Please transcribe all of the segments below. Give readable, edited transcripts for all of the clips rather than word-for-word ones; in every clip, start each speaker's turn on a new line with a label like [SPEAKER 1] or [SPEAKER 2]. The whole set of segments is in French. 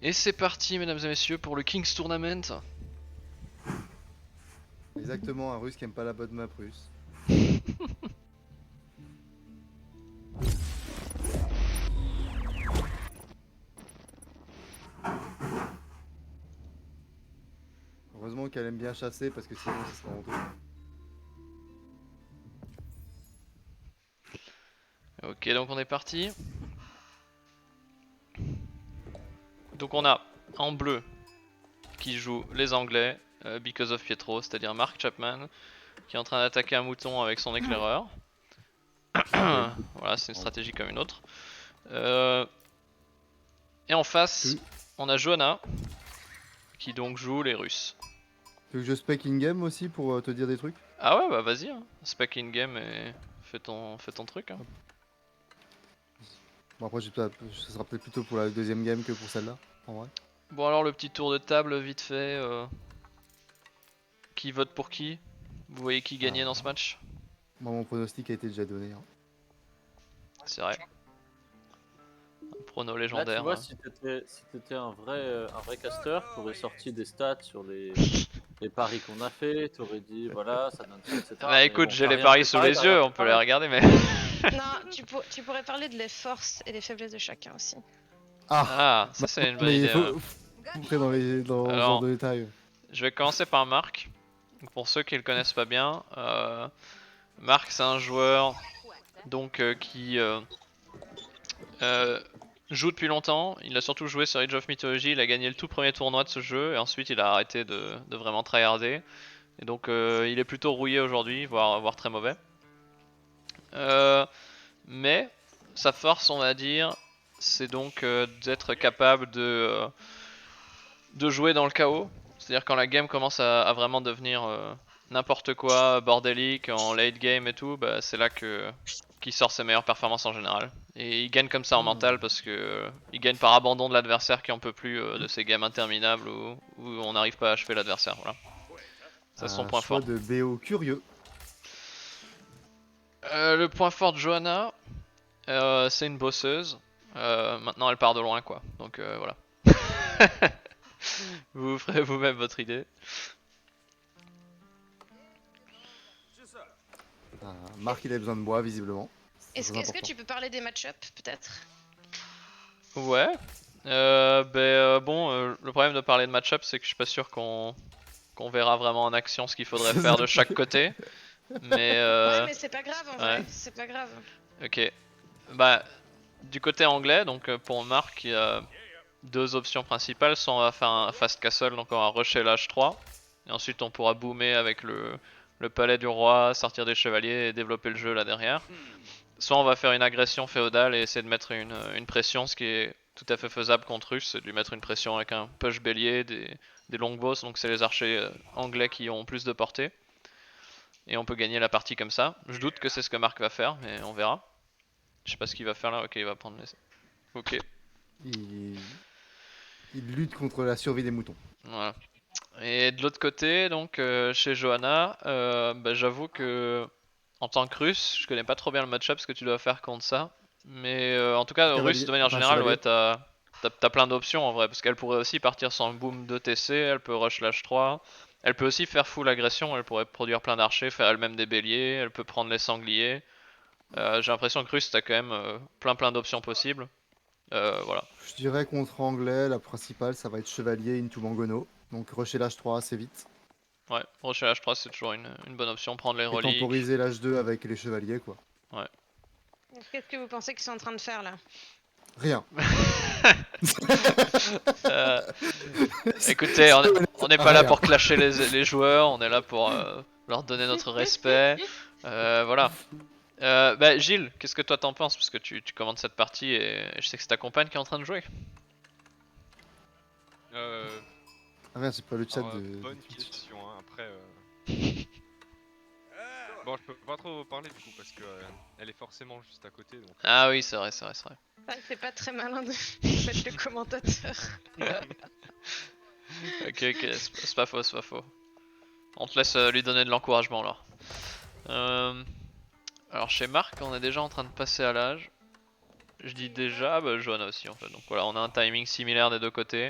[SPEAKER 1] Et c'est parti, mesdames et messieurs, pour le King's Tournament.
[SPEAKER 2] Exactement, un russe qui aime pas la bonne map russe. Heureusement qu'elle aime bien chasser parce que sinon ça serait honteux.
[SPEAKER 1] Ok, donc on est parti. Donc on a en bleu qui joue les Anglais, Because of Pietro, c'est-à-dire Mark Chapman, qui est en train d'attaquer un mouton avec son éclaireur. Voilà, c'est une stratégie comme une autre. Et en face, on a Johanna, qui donc joue les Russes.
[SPEAKER 2] Tu veux que je spec in-game aussi pour te dire des trucs?
[SPEAKER 1] Ah ouais, bah vas-y, hein. Spec in-game et fais ton truc. Hein.
[SPEAKER 2] Bon après ce sera peut-être plutôt pour la deuxième game que pour celle-là, en vrai.
[SPEAKER 1] Bon alors le petit tour de table vite fait. Qui vote pour qui? Vous voyez qui gagnait dans ce match?
[SPEAKER 2] Moi mon pronostic a été déjà donné. Hein.
[SPEAKER 1] C'est vrai. Un prono
[SPEAKER 3] Là, tu
[SPEAKER 1] légendaire.
[SPEAKER 3] vois, si t'étais un vrai caster, t'aurais sorti des stats sur les paris qu'on a fait, t'aurais dit voilà, ça donne ça, etc.
[SPEAKER 1] Bah
[SPEAKER 3] Mais
[SPEAKER 1] écoute,
[SPEAKER 3] bon,
[SPEAKER 1] j'ai
[SPEAKER 3] t'as
[SPEAKER 1] les
[SPEAKER 3] rien
[SPEAKER 1] paris sous
[SPEAKER 3] préparé,
[SPEAKER 1] les
[SPEAKER 3] t'as rien
[SPEAKER 1] yeux, on peut les
[SPEAKER 3] préparé.
[SPEAKER 1] regarder, mais.
[SPEAKER 4] Non, tu pourrais parler de les forces et les faiblesses de chacun aussi.
[SPEAKER 1] Ah, ça c'est une bonne
[SPEAKER 2] mais
[SPEAKER 1] idée.
[SPEAKER 2] il faut rentrer dans ce genre
[SPEAKER 1] Alors,
[SPEAKER 2] de détails.
[SPEAKER 1] je vais commencer par Marc. Pour ceux qui le connaissent pas bien, Marc c'est un joueur donc qui joue depuis longtemps. Il a surtout joué sur Age of Mythology. Il a gagné le tout premier tournoi de ce jeu et ensuite il a arrêté de vraiment tryharder. Et donc il est plutôt rouillé aujourd'hui, voire très mauvais. Mais sa force, on va dire, c'est donc d'être capable de jouer dans le chaos. C'est-à-dire quand la game commence à vraiment devenir n'importe quoi, bordélique, en late game et tout, bah, c'est là qu'il sort ses meilleures performances en général. Et il gagne comme ça en mental parce que il gagne par abandon de l'adversaire qui en peut plus de ces games interminables où on n'arrive pas à achever l'adversaire. Voilà. Ça c'est son
[SPEAKER 2] Un
[SPEAKER 1] point
[SPEAKER 2] choix
[SPEAKER 1] fort.
[SPEAKER 2] de BO curieux.
[SPEAKER 1] Le point fort de Johanna, c'est une bosseuse. Maintenant elle part de loin quoi. Donc voilà. Vous ferez vous-même votre idée.
[SPEAKER 2] Marc il a besoin de bois visiblement.
[SPEAKER 4] Est-ce que tu peux parler des match-ups peut-être?
[SPEAKER 1] Ouais. Bon, le problème de parler de match-up, c'est que je suis pas sûr qu'on verra vraiment en action ce qu'il faudrait faire de chaque côté. Mais
[SPEAKER 4] Ouais, mais c'est pas grave en vrai, c'est pas grave.
[SPEAKER 1] Ok. Bah, du côté anglais, donc pour Marc, il y a deux options principales. Soit on va faire un fast castle, donc on va rusher l'H3. Et ensuite on pourra boomer avec le palais du roi, sortir des chevaliers et développer le jeu là derrière. Soit on va faire une agression féodale et essayer de mettre une pression, ce qui est tout à fait faisable contre Russe, c'est de lui mettre une pression avec un push bélier, des longbows, donc c'est les archers anglais qui ont plus de portée. Et on peut gagner la partie comme ça. Je doute que c'est ce que Marc va faire, mais on verra. Je sais pas ce qu'il va faire là, ok il va prendre les... Ok.
[SPEAKER 2] Il lutte contre la survie des moutons.
[SPEAKER 1] Voilà. Et de l'autre côté, donc chez Johanna, bah, j'avoue que en tant que russe, je connais pas trop bien le match-up ce que tu dois faire contre ça. Mais en tout cas, russe
[SPEAKER 2] Cavalier,
[SPEAKER 1] de manière
[SPEAKER 2] enfin
[SPEAKER 1] générale, ouais,
[SPEAKER 2] chevalier.
[SPEAKER 1] t'as plein d'options en vrai. Parce qu'elle pourrait aussi partir sans le boom de TC, elle peut rush l'H3. Elle peut aussi faire full agression, elle pourrait produire plein d'archers, faire elle-même des béliers, elle peut prendre les sangliers. J'ai l'impression que russe, t'as quand même plein d'options possibles. Voilà.
[SPEAKER 2] Je dirais contre anglais, la principale ça va être chevalier into Mangono. Donc rusher l'H3 assez vite.
[SPEAKER 1] Ouais, rusher l'H3 c'est toujours une bonne option, prendre les
[SPEAKER 2] Et
[SPEAKER 1] reliques.
[SPEAKER 2] temporiser l'H2 avec les chevaliers quoi.
[SPEAKER 1] Ouais.
[SPEAKER 4] Qu'est-ce que vous pensez qu'ils sont en train de faire là?
[SPEAKER 2] Rien.
[SPEAKER 1] Écoutez, on n'est pas là pour clasher les joueurs, on est là pour leur donner notre respect. Voilà. Bah, Gilles, qu'est-ce que toi t'en penses? Parce que tu commandes cette partie et je sais que c'est ta compagne qui est en train de jouer.
[SPEAKER 2] Ah merde, c'est pas le chat
[SPEAKER 5] Alors,
[SPEAKER 2] de.
[SPEAKER 5] bonne question, hein. Après. Bon, je peux pas trop parler du coup parce que elle est forcément juste à côté. Donc,
[SPEAKER 1] Ah oui, c'est vrai.
[SPEAKER 4] C'est pas très malin de mettre le commentateur.
[SPEAKER 1] Ok, c'est pas faux. On te laisse lui donner de l'encouragement alors. Alors chez Marc, on est déjà en train de passer à l'âge. je dis déjà, bah Johanna aussi en fait. Donc voilà, on a un timing similaire des deux côtés.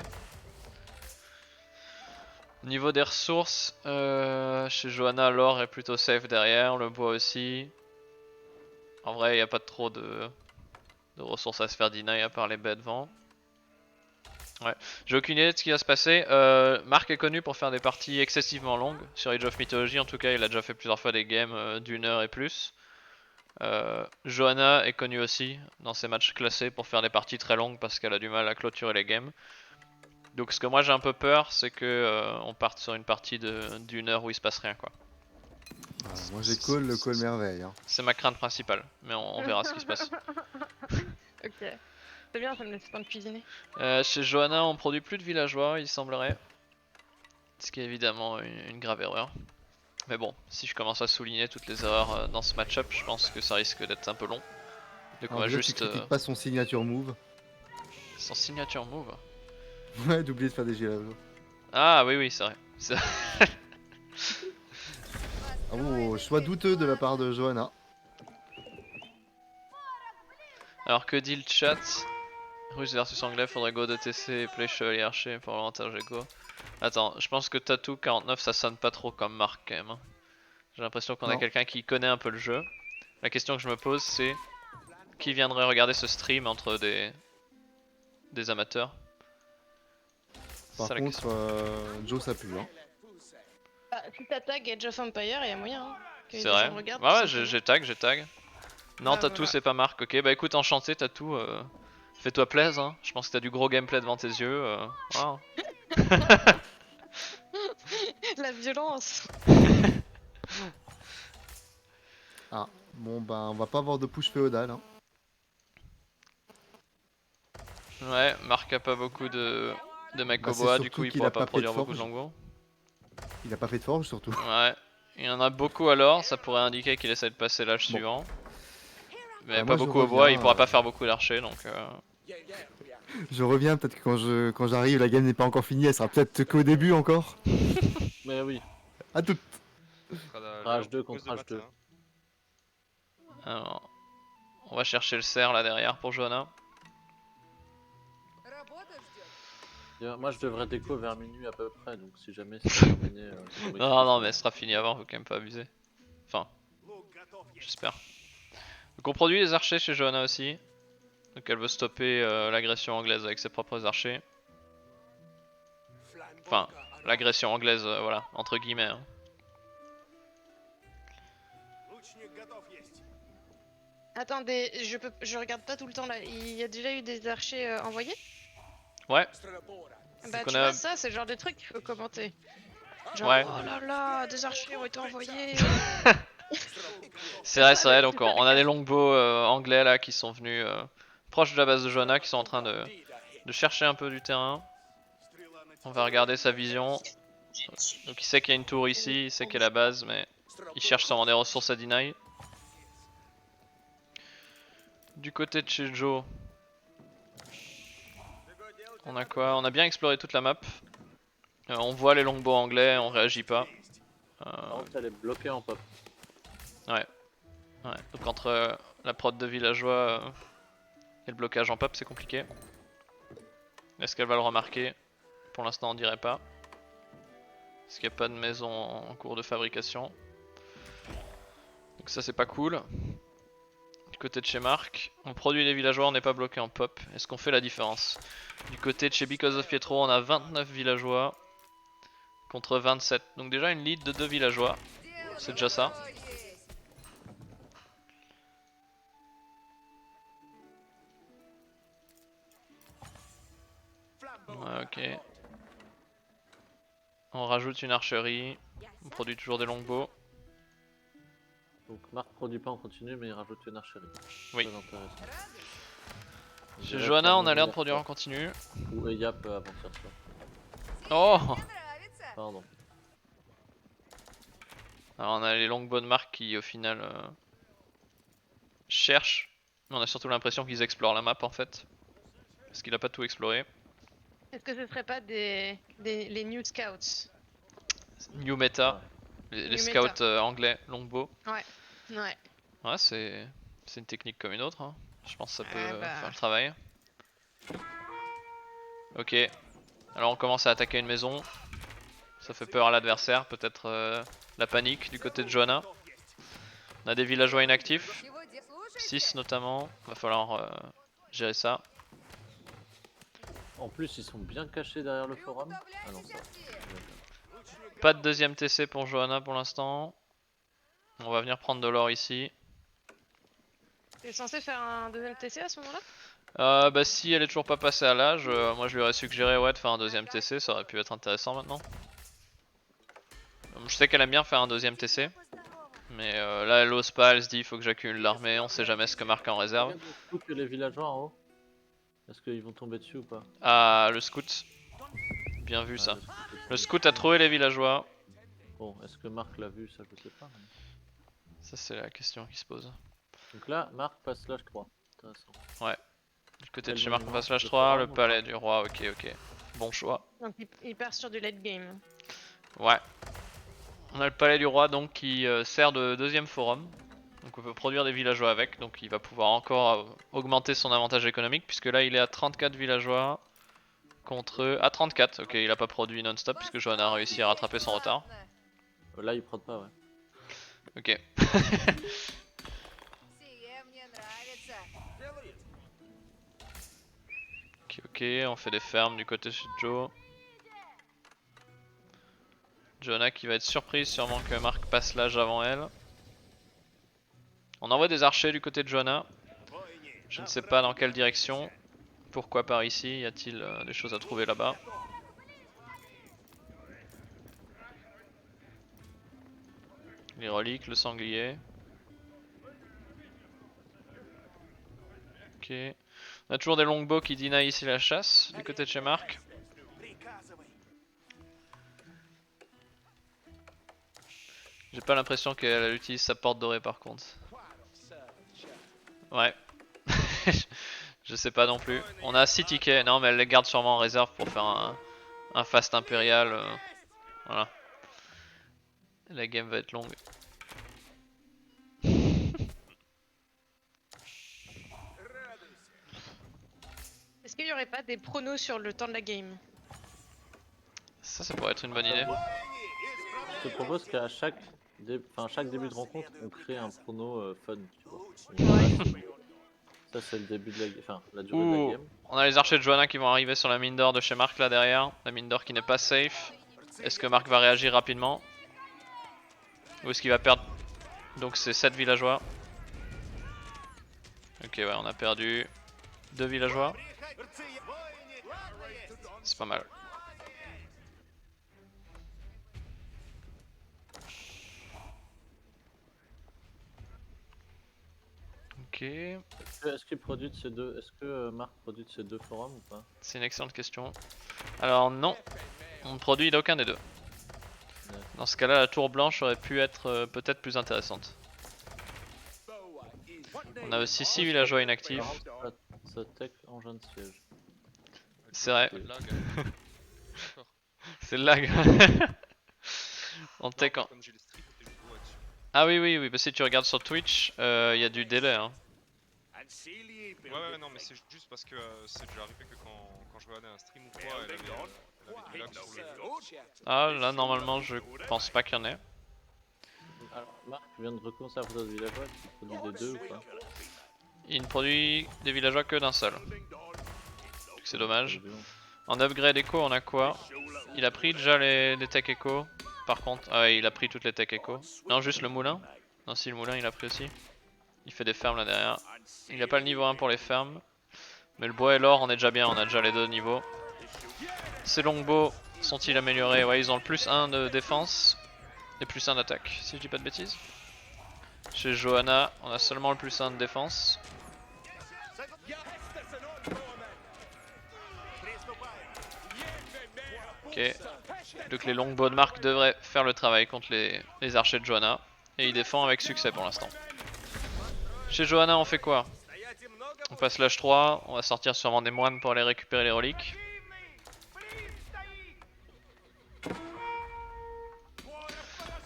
[SPEAKER 1] Au niveau des ressources, chez Johanna, l'or est plutôt safe derrière, le bois aussi. En vrai, il n'y a pas trop de ressources à se faire deny à part les baies devant. Ouais, j'ai aucune idée de ce qui va se passer. Marc est connu pour faire des parties excessivement longues. Sur Age of Mythology, en tout cas, il a déjà fait plusieurs fois des games d'1 heure et plus. Johanna est connue aussi dans ses matchs classés pour faire des parties très longues parce qu'elle a du mal à clôturer les games. Donc ce que moi j'ai un peu peur, c'est que on parte sur une partie d'1 heure où il se passe rien quoi.
[SPEAKER 2] Moi j'ai call, le call merveille. Hein.
[SPEAKER 1] C'est ma crainte principale, mais on verra ce qui se passe.
[SPEAKER 4] Ok. C'est bien, ça me laisse le temps de cuisiner.
[SPEAKER 1] Chez Johanna, on produit plus de villageois, il semblerait. Ce qui est évidemment une grave erreur. Mais bon, si je commence à souligner toutes les erreurs dans ce match-up, je pense que ça risque d'être un peu long. Donc on
[SPEAKER 2] Alors
[SPEAKER 1] va
[SPEAKER 2] déjà,
[SPEAKER 1] juste...
[SPEAKER 2] tu critiques pas son signature move.
[SPEAKER 1] Son signature move.
[SPEAKER 2] Ouais, d'oublier de faire des gilets.
[SPEAKER 1] Ah oui, oui, c'est vrai.
[SPEAKER 2] Ah bon, choix douteux de la part de Johanna.
[SPEAKER 1] Alors que dit le chat? Russe versus anglais, faudrait go de TC et play chevalier archer pour l'avantage égo. Attends, je pense que Tattoo 49 ça sonne pas trop comme marque quand même. J'ai l'impression qu'on a
[SPEAKER 2] Non.
[SPEAKER 1] quelqu'un qui connaît un peu le jeu. La question que je me pose c'est qui viendrait regarder ce stream entre des amateurs?
[SPEAKER 2] Par
[SPEAKER 1] C'est la
[SPEAKER 2] contre,
[SPEAKER 1] question.
[SPEAKER 2] Joe ça pue. Hein.
[SPEAKER 4] Bah, si t'as tag Age of Empire, y'a moyen. Hein, que
[SPEAKER 1] C'est
[SPEAKER 4] les
[SPEAKER 1] vrai.
[SPEAKER 4] gens regardent,
[SPEAKER 1] Ouais,
[SPEAKER 4] tout
[SPEAKER 1] ouais,
[SPEAKER 4] simplement.
[SPEAKER 1] j'ai tag. Non,
[SPEAKER 4] Bah,
[SPEAKER 1] Tattoo
[SPEAKER 4] voilà.
[SPEAKER 1] c'est pas marque, ok. Bah écoute, enchanté Tattoo, fais-toi plaisir. Hein. Je pense que t'as du gros gameplay devant tes yeux. Voilà.
[SPEAKER 4] La violence.
[SPEAKER 2] Ah, bon bah on va pas avoir de push féodal. Hein.
[SPEAKER 1] Ouais, Marc a pas beaucoup de mecs
[SPEAKER 2] Bah,
[SPEAKER 1] au
[SPEAKER 2] c'est
[SPEAKER 1] bois, du coup
[SPEAKER 2] surtout
[SPEAKER 1] il
[SPEAKER 2] qu'il a
[SPEAKER 1] pourra pas
[SPEAKER 2] pas fait de
[SPEAKER 1] produire beaucoup de
[SPEAKER 2] forge.
[SPEAKER 1] longbows.
[SPEAKER 2] Il a pas fait de forge surtout.
[SPEAKER 1] Ouais, il y en a beaucoup alors, ça pourrait indiquer qu'il essaie de passer l'âge
[SPEAKER 2] Bon.
[SPEAKER 1] suivant. Mais
[SPEAKER 2] Bah,
[SPEAKER 1] pas
[SPEAKER 2] moi je
[SPEAKER 1] beaucoup au bois, il
[SPEAKER 2] reviens.
[SPEAKER 1] pourra pas faire beaucoup d'archers donc...
[SPEAKER 2] Je reviens, peut-être que quand j'arrive, la game n'est pas encore finie, elle sera peut-être qu'au début encore.
[SPEAKER 3] Mais oui,
[SPEAKER 2] À tout.
[SPEAKER 5] Ce sera la
[SPEAKER 3] Rage 2
[SPEAKER 5] pause
[SPEAKER 3] contre
[SPEAKER 5] de
[SPEAKER 3] Rage 2.
[SPEAKER 5] matin.
[SPEAKER 1] Alors, on va chercher le cerf là derrière pour Johanna.
[SPEAKER 3] Moi je devrais déco vers minuit à peu près, donc si jamais c'est terminé, vous m'écrivez
[SPEAKER 1] Non, non,
[SPEAKER 3] sur
[SPEAKER 1] mais
[SPEAKER 3] le-
[SPEAKER 1] ce sera fini avant, faut quand même pas abuser. Enfin, j'espère. Donc on produit les archers chez Johanna aussi. Donc elle veut stopper l'agression anglaise avec ses propres archers. Enfin, l'agression anglaise, voilà, entre guillemets. Hein.
[SPEAKER 4] Attendez, je regarde pas tout le temps là. Il y a déjà eu des archers envoyés?
[SPEAKER 1] Ouais,
[SPEAKER 4] Bah,
[SPEAKER 1] Donc
[SPEAKER 4] tu
[SPEAKER 1] on a-
[SPEAKER 4] vois, ça, c'est le genre de truc qu'il faut commenter. Genre,
[SPEAKER 1] ouais.
[SPEAKER 4] oh là là, des archers ont été envoyés.
[SPEAKER 1] C'est vrai,
[SPEAKER 4] ça,
[SPEAKER 1] c'est vrai.
[SPEAKER 4] le-
[SPEAKER 1] Donc
[SPEAKER 4] c'est ça,
[SPEAKER 1] on a
[SPEAKER 4] le
[SPEAKER 1] des
[SPEAKER 4] cas.
[SPEAKER 1] longbows anglais là qui sont venus proches de la base de Johanna, qui sont en train de chercher un peu du terrain. On va regarder sa vision. Donc il sait qu'il y a une tour ici, il sait qu'il y a la base, mais il cherche sûrement des ressources à deny. Du côté de chez Joe, on a quoi? On a bien exploré toute la map. On voit les longbows anglais, on réagit pas.
[SPEAKER 3] Par contre, elle est bloquée en pop.
[SPEAKER 1] Ouais. Donc entre la prod de villageois et le blocage en pop, c'est compliqué. Est-ce qu'elle va le remarquer? Pour l'instant, on dirait pas. Parce qu'il n'y a pas de maison en cours de fabrication. Donc ça, c'est pas cool. Du côté de chez Marc, on produit les villageois, on n'est pas bloqué en pop. Est-ce qu'on fait la différence? Du côté de chez Because of Pietro, on a 29 villageois contre 27. Donc déjà une lead de 2 villageois. C'est déjà ça. Ouais, ok. On rajoute une archerie. On produit toujours des longbows.
[SPEAKER 3] Donc Marc produit pas en continu, mais il rajoute une archerie.
[SPEAKER 1] Oui.
[SPEAKER 3] Très intéressant. Je
[SPEAKER 1] Chez
[SPEAKER 3] dirais
[SPEAKER 1] Johanna, on
[SPEAKER 3] clairement
[SPEAKER 1] a l'air de
[SPEAKER 3] hier
[SPEAKER 1] produire en
[SPEAKER 3] soir.
[SPEAKER 1] continu.
[SPEAKER 3] Ou Eyap avant-hier soir.
[SPEAKER 1] Oh!
[SPEAKER 3] Pardon.
[SPEAKER 1] Alors on a les longbows de Marc qui au final cherchent. Mais on a surtout l'impression qu'ils explorent la map en fait. Parce qu'il a pas tout exploré.
[SPEAKER 4] Est-ce que ce serait pas les New Scouts?
[SPEAKER 1] New meta.
[SPEAKER 3] Ah.
[SPEAKER 1] Les
[SPEAKER 4] New
[SPEAKER 1] scouts
[SPEAKER 4] meta.
[SPEAKER 1] anglais longbow.
[SPEAKER 4] Ouais.
[SPEAKER 1] Ouais, c'est une technique comme une autre. Hein. Je pense que ça peut
[SPEAKER 4] bah.
[SPEAKER 1] faire le travail. Ok. Alors on commence à attaquer une maison. Ça fait peur à l'adversaire, peut-être la panique du côté de Johanna. On a des villageois inactifs, 6 notamment, va falloir gérer ça.
[SPEAKER 3] En plus, ils sont bien cachés derrière le forum. Ah non, ça.
[SPEAKER 1] Pas de deuxième TC pour Johanna pour l'instant. On va venir prendre de l'or ici.
[SPEAKER 4] T'es censé faire un deuxième TC à ce moment-là?
[SPEAKER 1] Bah si elle est toujours pas passée à l'âge, moi je lui aurais suggéré ouais de faire un deuxième TC, ça aurait pu être intéressant maintenant. Je sais qu'elle aime bien faire un deuxième TC. Mais là elle ose pas, elle se dit il faut que j'accumule l'armée, on sait jamais ce que Marc a en réserve.
[SPEAKER 3] Regarde le scout et les villageois en haut. Est-ce qu'ils vont tomber dessus ou pas?
[SPEAKER 1] Ah le scout. Bien vu
[SPEAKER 3] Ah,
[SPEAKER 1] ça.
[SPEAKER 3] le scout est
[SPEAKER 1] Le
[SPEAKER 3] tombé
[SPEAKER 1] scout a
[SPEAKER 3] dessus.
[SPEAKER 1] trouvé les villageois.
[SPEAKER 3] Bon, est-ce que Marc l'a vu? Ça, je sais pas. mais-
[SPEAKER 1] Ça c'est la question qui se pose.
[SPEAKER 3] Donc là, Marc passe l'âge 3. Intéressant.
[SPEAKER 1] Du côté de
[SPEAKER 3] Quel
[SPEAKER 1] chez Marc on
[SPEAKER 3] monument?
[SPEAKER 1] passe l'âge
[SPEAKER 3] Le
[SPEAKER 1] 3, le
[SPEAKER 3] forum ou
[SPEAKER 1] palais
[SPEAKER 3] pas?
[SPEAKER 1] du roi, ok. Bon choix.
[SPEAKER 4] Donc il part sur du late game.
[SPEAKER 1] Ouais. On a le palais du roi donc qui sert de deuxième forum. Donc on peut produire des villageois avec, donc il va pouvoir encore augmenter son avantage économique puisque là il est à 34 villageois contre à 34. Ok, il a pas produit non-stop puisque Johanna a réussi à rattraper son retard.
[SPEAKER 3] Là, il prod pas, ouais.
[SPEAKER 1] Ok. Ok, on fait des fermes du côté de Joe. Johanna qui va être surprise sûrement que Marc passe l'âge avant elle. On envoie des archers du côté de Johanna. Je ne sais pas dans quelle direction. Pourquoi par ici? Y a-t-il des choses à trouver là-bas? Les reliques, le sanglier. Ok. On a toujours des longbows qui deny ici la chasse du côté de chez Marc. J'ai pas l'impression qu'elle utilise sa porte dorée par contre. Ouais. Je sais pas non plus. On a 6 tickets. Non mais elle les garde sûrement en réserve pour faire un fast impérial. Voilà. La game va être longue.
[SPEAKER 4] Est-ce qu'il y aurait pas des pronos sur le temps de la game?
[SPEAKER 1] Ça pourrait être une bonne idée.
[SPEAKER 3] Je te propose qu'à chaque, chaque début de rencontre, on crée un prono fun, tu vois. Donc là, ça, c'est le début de la, la durée de la
[SPEAKER 1] Ouh,
[SPEAKER 3] game.
[SPEAKER 1] on a les archers de Johanna qui vont arriver sur la mine d'or de chez Marc là derrière. La mine d'or qui n'est pas safe. Est-ce que Marc va réagir rapidement? Ou est-ce qu'il va perdre? Donc c'est 7 villageois. Ok ouais, on a perdu 2 villageois. C'est pas mal. Ok,
[SPEAKER 3] Est-ce qu'il produit de ces deux, est-ce que Marc produit de ces deux forums ou pas?
[SPEAKER 1] c'est une excellente question. Alors non, on ne produit aucun des deux. Dans ce cas-là, la tour blanche aurait pu être peut-être plus intéressante. On a aussi 6 villageois inactifs.
[SPEAKER 3] Ça tech engin de siège.
[SPEAKER 1] C'est vrai,
[SPEAKER 5] Pas de lag. D'accord.
[SPEAKER 1] c'est le lag. En tech en...
[SPEAKER 5] Comme j'ai le strip, je vois dessus.
[SPEAKER 1] Ah oui, bah si tu regardes sur Twitch, il y a du délai. Hein.
[SPEAKER 5] Ouais, non, mais c'est juste parce que c'est déjà arrivé que quand je regardais un stream ou quoi, elle avait du lag sur le.
[SPEAKER 1] Ah là normalement je pense pas qu'il y en ait.
[SPEAKER 3] Alors, Marc vient de recommencer à produire des villageois, tu produis des deux ou pas?
[SPEAKER 1] Il ne produit des villageois que d'un seul. C'est dommage.
[SPEAKER 3] C'est bon.
[SPEAKER 1] En upgrade echo on a quoi? Il a pris déjà les tech echo. Par contre, ah ouais, il a pris toutes les tech echo. Non, juste le moulin. Non, si le moulin il a pris aussi. Il fait des fermes là derrière. Il a pas le niveau 1 pour les fermes. Mais le bois et l'or on est déjà bien, on a déjà les deux niveaux. Ces longbows sont-ils améliorés? Ouais, ils ont le plus 1 de défense et plus 1 d'attaque, si je dis pas de bêtises. Chez Johanna, on a seulement le plus 1 de défense. Ok. Donc les longbows de Marc devraient faire le travail contre les archers de Johanna. Et il défend avec succès pour l'instant. Chez Johanna on fait quoi? On passe l'âge 3, on va sortir sûrement des moines pour aller récupérer les reliques.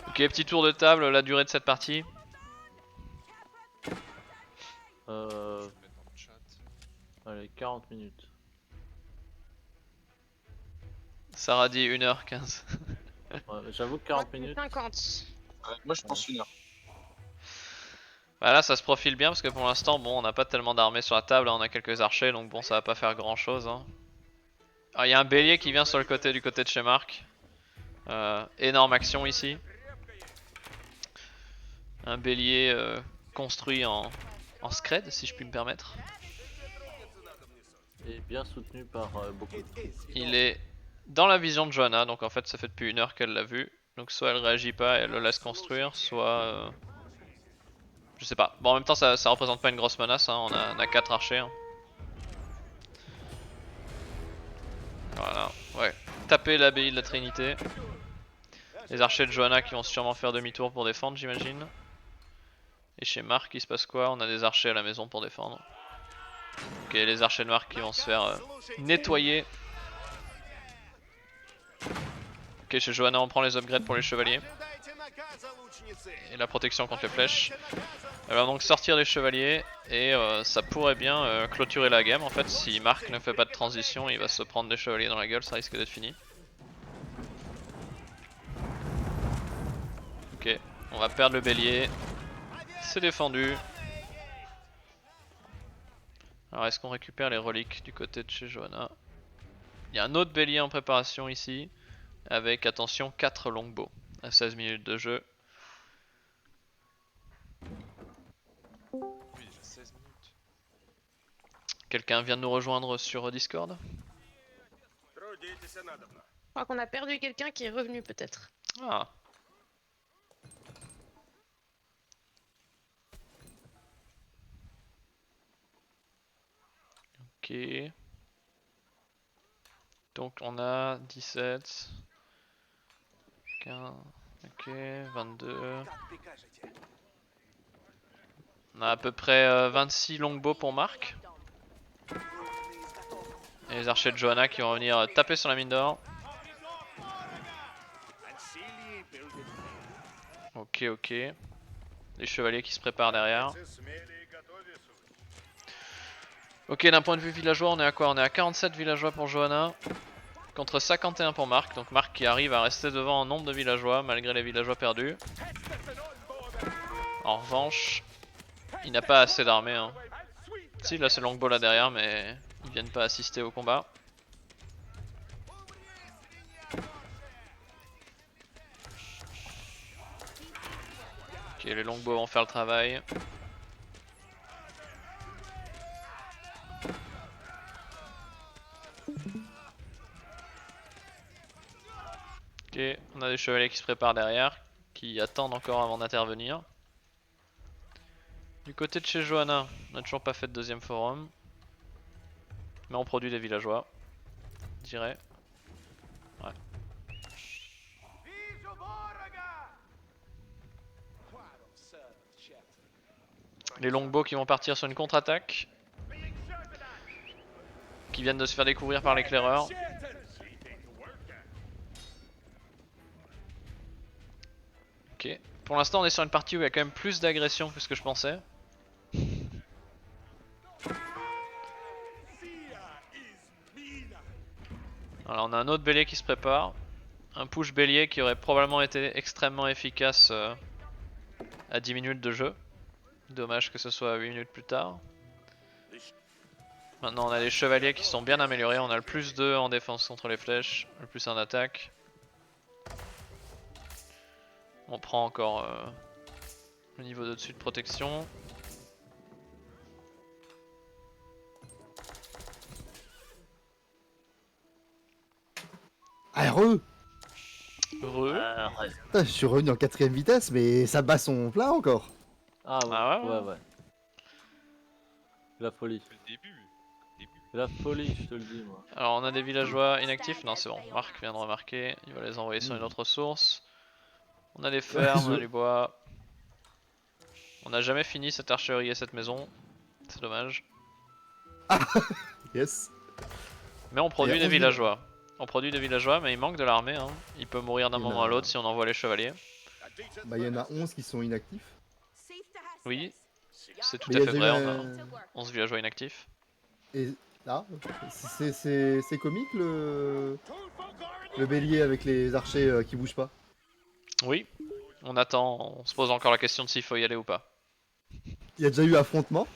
[SPEAKER 1] Ok, petit tour de table, la durée de cette partie.
[SPEAKER 3] Allez, 40 minutes.
[SPEAKER 1] Sarah dit 1h15.
[SPEAKER 3] Ouais, j'avoue que
[SPEAKER 4] Moi,
[SPEAKER 3] 40
[SPEAKER 4] c'est
[SPEAKER 3] minutes.
[SPEAKER 4] 50.
[SPEAKER 6] Moi je pense 1 heure.
[SPEAKER 1] Bah là ça se profile bien parce que pour l'instant bon on n'a pas tellement d'armées sur la table, hein, on a quelques archers donc bon ça va pas faire grand chose. Hein. Alors il y a un bélier qui vient sur le côté du côté de chez Marc. Énorme action ici. Un bélier construit en scred si je puis me permettre.
[SPEAKER 3] Et bien soutenu par beaucoup de troupes.
[SPEAKER 1] Il est dans la vision de Johanna, donc en fait ça fait depuis 1 heure qu'elle l'a vu. Donc soit elle réagit pas et elle le laisse construire, soit... je sais pas. Bon en même temps ça représente pas une grosse menace, hein. On a 4 archers. Hein. Voilà, ouais. Taper l'abbaye de la Trinité. Les archers de Johanna qui vont sûrement faire demi-tour pour défendre j'imagine. Et chez Marc il se passe quoi? On a des archers à la maison pour défendre. Ok, les archers de Marc qui vont se faire nettoyer. Ok, chez Johanna on prend les upgrades pour les chevaliers. Et la protection contre les flèches. Elle va donc sortir les chevaliers et ça pourrait bien clôturer la game en fait. Si Marc ne fait pas de transition il va se prendre des chevaliers dans la gueule, ça risque d'être fini. Ok, on va perdre le bélier. C'est défendu. Alors est-ce qu'on récupère les reliques du côté de chez Johanna? Il y a un autre bélier en préparation ici. Avec attention 4 longbows à 16 minutes de jeu.
[SPEAKER 5] Oui, déjà 16 minutes.
[SPEAKER 1] Quelqu'un vient de nous rejoindre sur Discord?
[SPEAKER 4] Je crois qu'on a perdu quelqu'un qui est revenu peut-être.
[SPEAKER 1] Ah. Ok. Donc on a 17. 15. Ok, 22. On a à peu près 26 longbows pour Marc. Et les archers de Johanna qui vont venir taper sur la mine d'or. Ok, ok. Les chevaliers qui se préparent derrière. Ok, d'un point de vue villageois, on est à quoi? On est à 47 villageois pour Johanna. Contre 51 pour Marc. Donc Marc qui arrive à rester devant en nombre de villageois malgré les villageois perdus. En revanche, il n'a pas assez d'armée. Hein. Si, là c'est Longbow là derrière, mais ils viennent pas assister au combat. Ok, les Longbows vont faire le travail. Ok, on a des chevaliers qui se préparent derrière, qui attendent encore avant d'intervenir. Du côté de chez Johanna, on n'a toujours pas fait de deuxième forum. Mais on produit des villageois, je dirais. Ouais. Les longbows qui vont partir sur une contre-attaque. Qui viennent de se faire découvrir par l'éclaireur. Ok. Pour l'instant on est sur une partie où il y a quand même plus d'agression que ce que je pensais. Alors on a un autre bélier qui se prépare. Un push bélier qui aurait probablement été extrêmement efficace à 10 minutes de jeu. Dommage que ce soit 8 minutes plus tard. Maintenant on a les chevaliers qui sont bien améliorés. On a le plus 2 en défense contre les flèches, le plus 1 d'attaque. On prend encore le niveau de dessus de protection.
[SPEAKER 2] Ah, heureux.
[SPEAKER 3] Ouais.
[SPEAKER 2] Putain, je suis revenu en 4ème vitesse, mais ça bat son plein encore.
[SPEAKER 3] Ah ouais,
[SPEAKER 1] Ah ouais,
[SPEAKER 3] ouais. La folie.
[SPEAKER 5] Le début.
[SPEAKER 3] La folie, je te le dis moi.
[SPEAKER 1] Alors on a des villageois inactifs, non c'est bon, Marc vient de remarquer, il va les envoyer sur une autre source. On a des fermes, on a du bois. On n'a jamais fini cette archerie et cette maison, c'est dommage.
[SPEAKER 2] Yes.
[SPEAKER 1] Mais on produit
[SPEAKER 2] Et
[SPEAKER 1] des
[SPEAKER 2] 11
[SPEAKER 1] villageois. On produit des villageois mais il manque de l'armée, hein. Il peut mourir d'un
[SPEAKER 2] Il y en
[SPEAKER 1] moment
[SPEAKER 2] a-
[SPEAKER 1] à l'autre si on envoie les chevaliers.
[SPEAKER 2] Bah, il y en a 11 qui sont inactifs.
[SPEAKER 1] Oui, c'est tout
[SPEAKER 2] Mais
[SPEAKER 1] à
[SPEAKER 2] il y
[SPEAKER 1] fait
[SPEAKER 2] a
[SPEAKER 1] vrai,
[SPEAKER 2] déjà-
[SPEAKER 1] on a 11 villageois inactifs.
[SPEAKER 2] Et Ah, c'est comique le bélier avec les archers qui bougent pas.
[SPEAKER 1] Oui, on attend, on se pose encore la question de s'il faut y aller ou pas.
[SPEAKER 2] Il y a déjà eu affrontement.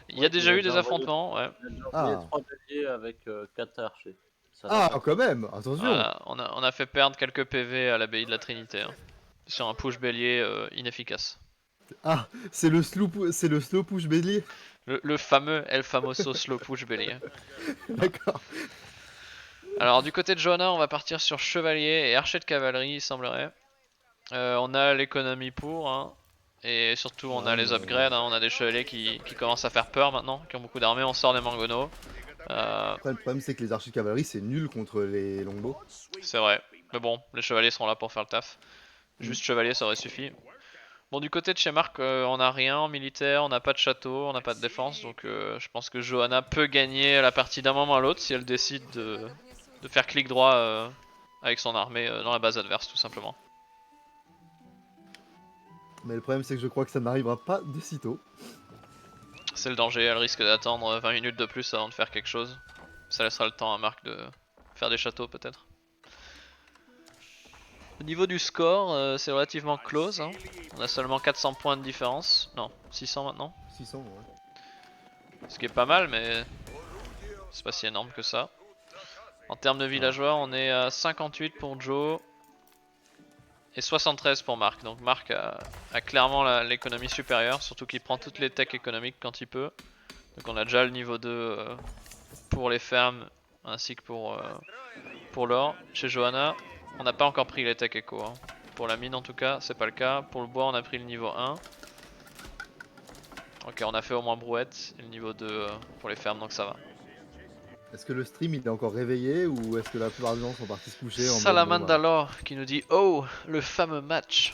[SPEAKER 1] Il y a
[SPEAKER 3] Oui,
[SPEAKER 1] déjà eu des
[SPEAKER 3] envoyé,
[SPEAKER 1] affrontements, ouais.
[SPEAKER 3] il a déjà envoyé
[SPEAKER 2] Ah.
[SPEAKER 3] 3 béliers avec 4 archers. Ça n'a
[SPEAKER 2] Ah,
[SPEAKER 3] pas
[SPEAKER 2] quand même, attention.
[SPEAKER 1] Voilà, on a fait perdre quelques PV à l'abbaye de la Trinité. Hein, sur un push bélier inefficace.
[SPEAKER 2] Ah, c'est le slow push bélier.
[SPEAKER 1] Le fameux El Famoso slow push bélier.
[SPEAKER 2] D'accord.
[SPEAKER 1] Alors du côté de Johanna, on va partir sur chevalier et archer de cavalerie, il semblerait. On a l'économie pour, hein, et surtout on a
[SPEAKER 2] Ouais,
[SPEAKER 1] les upgrades, hein, on a des chevaliers qui commencent à faire peur maintenant, qui ont beaucoup d'armées, on sort des mangonos.
[SPEAKER 2] Après, le problème, c'est que les archers de cavalerie, c'est nul contre les longbows.
[SPEAKER 1] C'est vrai, mais bon, les chevaliers seront là pour faire le taf. Juste chevalier, ça aurait suffi. Bon, du côté de chez Marc, on a rien en militaire, on n'a pas de château, on n'a pas de défense, donc je pense que Johanna peut gagner la partie d'un moment à l'autre si elle décide de faire clic droit avec son armée dans la base adverse, tout simplement.
[SPEAKER 2] Mais le problème, c'est que je crois que ça n'arrivera pas de sitôt.
[SPEAKER 1] C'est le danger, elle risque d'attendre 20 minutes de plus avant de faire quelque chose. Ça laissera le temps à Marc de faire des châteaux peut-être. Au niveau du score, c'est relativement close. Hein. On a seulement 400 points de différence. Non, 600 maintenant.
[SPEAKER 2] 600, ouais.
[SPEAKER 1] Ce qui est pas mal, mais c'est pas si énorme que ça. En termes de villageois, on est à 58 pour Joe et 73 pour Marc. Donc Marc a clairement l'économie supérieure, surtout qu'il prend toutes les techs économiques quand il peut. Donc on a déjà le niveau 2 pour les fermes ainsi que pour l'or. Chez Johanna, on n'a pas encore pris les tech éco. Hein. Pour la mine en tout cas, c'est pas le cas. Pour le bois, on a pris le niveau 1. Ok, on a fait au moins brouette et le niveau 2 pour les fermes, donc ça va.
[SPEAKER 2] Est-ce que le stream il est encore réveillé ou est-ce que la plupart des gens sont partis se coucher en mode,
[SPEAKER 1] Salamandalor qui nous dit oh, le fameux match.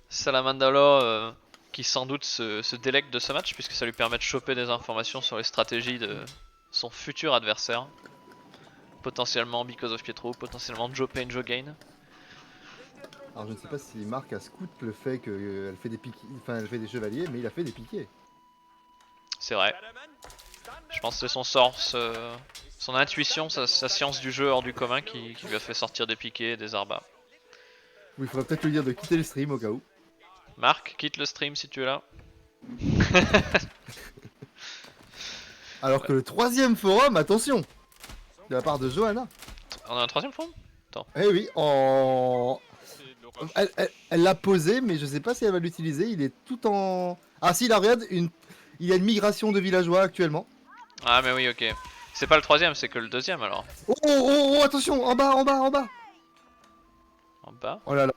[SPEAKER 1] Salamandalor qui sans doute se délecte de ce match puisque ça lui permet de choper des informations sur les stratégies de son futur adversaire. Potentiellement Because of Pietro, potentiellement Joe Pain, Joe Gain.
[SPEAKER 2] Alors je ne sais pas si Marc a scout le fait qu'elle fait des piquets, enfin elle fait des chevaliers, mais il a fait des piquets.
[SPEAKER 1] C'est vrai. Je pense que c'est son sort, son intuition, sa science du jeu hors du commun qui lui a fait sortir des piquets et des arbas.
[SPEAKER 2] Oui, il faudrait peut-être lui dire de quitter le stream au cas où.
[SPEAKER 1] Marc, quitte le stream si tu es là.
[SPEAKER 2] Alors que le troisième forum, attention, de la part de Johanna.
[SPEAKER 1] On a un troisième forum?
[SPEAKER 2] Eh oui,
[SPEAKER 5] C'est le rush.
[SPEAKER 2] elle l'a posé, mais je sais pas si elle va l'utiliser. Il est tout en. Ah si, là regarde, il y a une migration de villageois actuellement.
[SPEAKER 1] Ah mais oui, ok. C'est pas le troisième, c'est que le deuxième alors.
[SPEAKER 2] Oh, attention, en bas.
[SPEAKER 1] En bas.
[SPEAKER 2] Oh là là.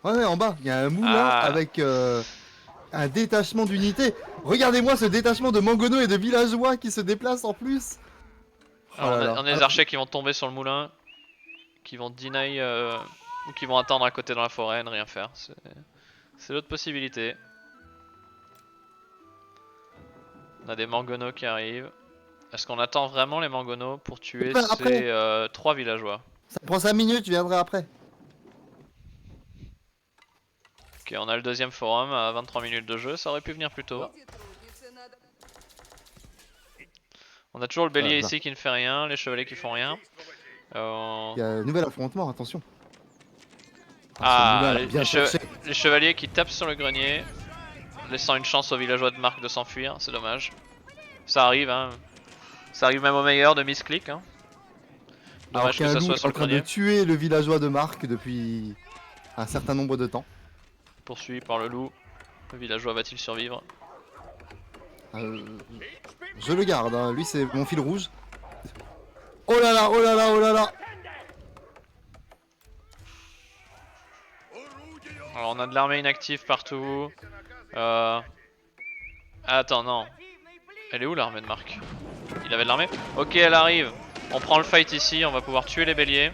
[SPEAKER 2] Ouais, en bas, il y a un moulin
[SPEAKER 1] Ah.
[SPEAKER 2] avec un détachement d'unités. Regardez-moi ce détachement de mangonos et de villageois qui se déplacent en plus. Oh
[SPEAKER 1] Alors,
[SPEAKER 2] là là.
[SPEAKER 1] on a des archers qui vont tomber sur le moulin, qui vont deny ou qui vont attendre à côté dans la forêt et ne rien faire. C'est l'autre possibilité. On a des mangonos qui arrivent. Est-ce qu'on attend vraiment les mangonos pour tuer
[SPEAKER 2] Après.
[SPEAKER 1] ces 3 villageois?
[SPEAKER 2] Ça prend 5 minutes, tu viendras après.
[SPEAKER 1] Ok, on a le deuxième forum à 23 minutes de jeu, ça aurait pu venir plus tôt. On a toujours le bélier
[SPEAKER 2] Voilà.
[SPEAKER 1] ici qui ne fait rien, les chevaliers qui font rien.
[SPEAKER 2] Il y a un nouvel affrontement, attention.
[SPEAKER 1] Ah,
[SPEAKER 2] ce moulin, là, bien cherché.
[SPEAKER 1] les chevaliers qui tapent sur le grenier, laissant une chance aux villageois de Marc de s'enfuir, c'est dommage. Ça arrive, hein. Ça arrive même au meilleur de misclick, hein.
[SPEAKER 2] Alors
[SPEAKER 1] Dommage que
[SPEAKER 2] qu'un
[SPEAKER 1] ça
[SPEAKER 2] loup
[SPEAKER 1] soit
[SPEAKER 2] est
[SPEAKER 1] sur
[SPEAKER 2] en
[SPEAKER 1] le
[SPEAKER 2] train de
[SPEAKER 1] grenier.
[SPEAKER 2] tuer le villageois de Marc depuis un certain nombre de temps.
[SPEAKER 1] Poursuivi par le loup, le villageois va-t-il survivre?
[SPEAKER 2] Je le garde, hein. Lui c'est mon fil rouge. Oh là là, oh là là, oh là là.
[SPEAKER 1] Alors on a de l'armée inactive partout. Attends, non. Elle est où l'armée de Marc? Il avait de l'armée? Ok, elle arrive. On prend le fight ici, on va pouvoir tuer les béliers.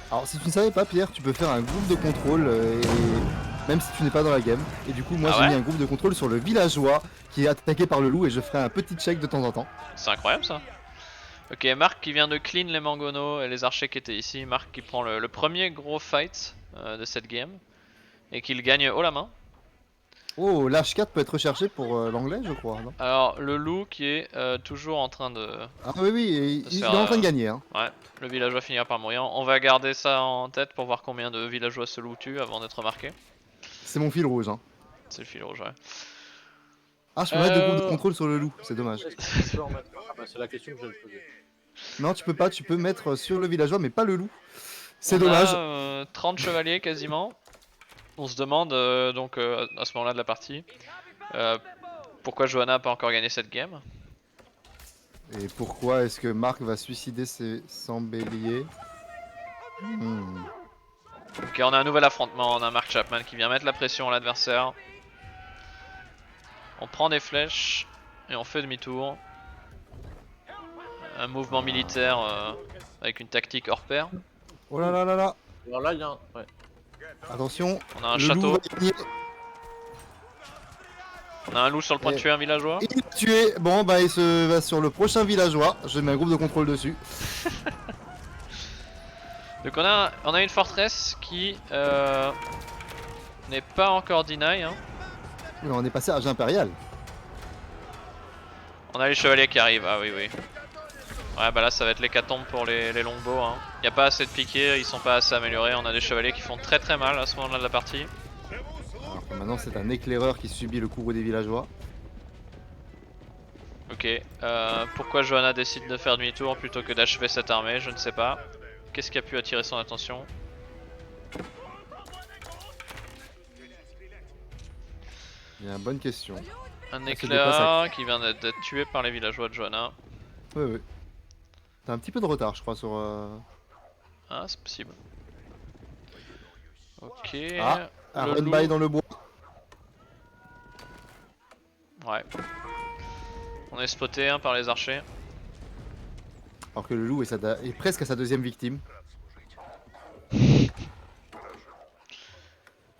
[SPEAKER 2] Alors si tu ne savais pas Pierre, tu peux faire un groupe de contrôle et même si tu n'es pas dans la game. Et du coup moi
[SPEAKER 1] Ah
[SPEAKER 2] j'ai
[SPEAKER 1] ouais
[SPEAKER 2] mis un groupe de contrôle sur le villageois qui est attaqué par le loup et je ferai un petit check de temps en temps.
[SPEAKER 1] C'est incroyable ça. Ok, Marc qui vient de clean les mangonos et les archers qui étaient ici. Marc qui prend le premier gros fight de cette game et qui le gagne haut la main.
[SPEAKER 2] Oh, l'H4 peut être recherché pour l'anglais, je crois. Non
[SPEAKER 1] Alors, le loup qui est toujours en train de...
[SPEAKER 2] ah oui, oui,
[SPEAKER 1] de
[SPEAKER 2] il,
[SPEAKER 1] se
[SPEAKER 2] il
[SPEAKER 1] faire,
[SPEAKER 2] est en train de gagner. Hein.
[SPEAKER 1] Ouais, le villageois finira par mourir. On va garder ça en tête pour voir combien de villageois ce loup tue avant d'être remarqué.
[SPEAKER 2] C'est mon fil rouge. Hein.
[SPEAKER 1] C'est le fil rouge, ouais.
[SPEAKER 2] Ah, je peux mettre de groupe de contrôle sur le loup, c'est dommage.
[SPEAKER 3] Est-ce que tu peux en mettre un? Ah bah, c'est la question que j'allais te poser.
[SPEAKER 2] Non, tu peux pas, tu peux mettre sur le villageois, mais pas le loup. C'est
[SPEAKER 1] On
[SPEAKER 2] dommage.
[SPEAKER 1] a 30 chevaliers quasiment. On se demande donc à ce moment-là de la partie pourquoi Johanna a pas encore gagné cette game.
[SPEAKER 2] Et pourquoi est-ce que Marc va suicider sans bélier
[SPEAKER 1] Ok, on a un nouvel affrontement, on a Mark Chapman qui vient mettre la pression à l'adversaire. On prend des flèches et on fait demi-tour. Un mouvement militaire avec une tactique hors pair.
[SPEAKER 2] Oh là là là là.
[SPEAKER 3] Alors là, il y a un. Ouais.
[SPEAKER 2] Attention,
[SPEAKER 1] On a un
[SPEAKER 2] le
[SPEAKER 1] château,
[SPEAKER 2] loup va gagner.
[SPEAKER 1] on a un loup sur le point de
[SPEAKER 2] Et-
[SPEAKER 1] tuer un villageois.
[SPEAKER 2] Il est tué. Bon, bah il se va sur le prochain villageois. Je mets un groupe de contrôle dessus.
[SPEAKER 1] Donc on a une forteresse qui n'est pas encore deny. Hein.
[SPEAKER 2] Mais on est passé à âge impérial.
[SPEAKER 1] On a les chevaliers qui arrivent, ah oui oui. Ouais bah là ça va être l'hécatombe pour les longbows. Hein. Y a pas assez de piquets, ils sont pas assez améliorés. On a des chevaliers qui font très très mal à ce moment-là de la partie.
[SPEAKER 2] Alors que maintenant c'est un éclaireur qui subit le courroux des villageois.
[SPEAKER 1] Ok, pourquoi Johanna décide de faire demi-tour plutôt que d'achever cette armée, je ne sais pas. Qu'est-ce qui a pu attirer son attention?
[SPEAKER 2] Bien, bonne question.
[SPEAKER 1] Un
[SPEAKER 2] c'est
[SPEAKER 1] éclair qui vient d'être tué par les villageois de Johanna.
[SPEAKER 2] Oui, oui. T'as un petit peu de retard, je crois, sur.
[SPEAKER 1] Ah, c'est possible. Ok.
[SPEAKER 2] Ah, un
[SPEAKER 1] le
[SPEAKER 2] run
[SPEAKER 1] loup.
[SPEAKER 2] by dans le bois.
[SPEAKER 1] Ouais. On est spoté hein, par les archers.
[SPEAKER 2] Alors que le loup est presque à sa deuxième victime.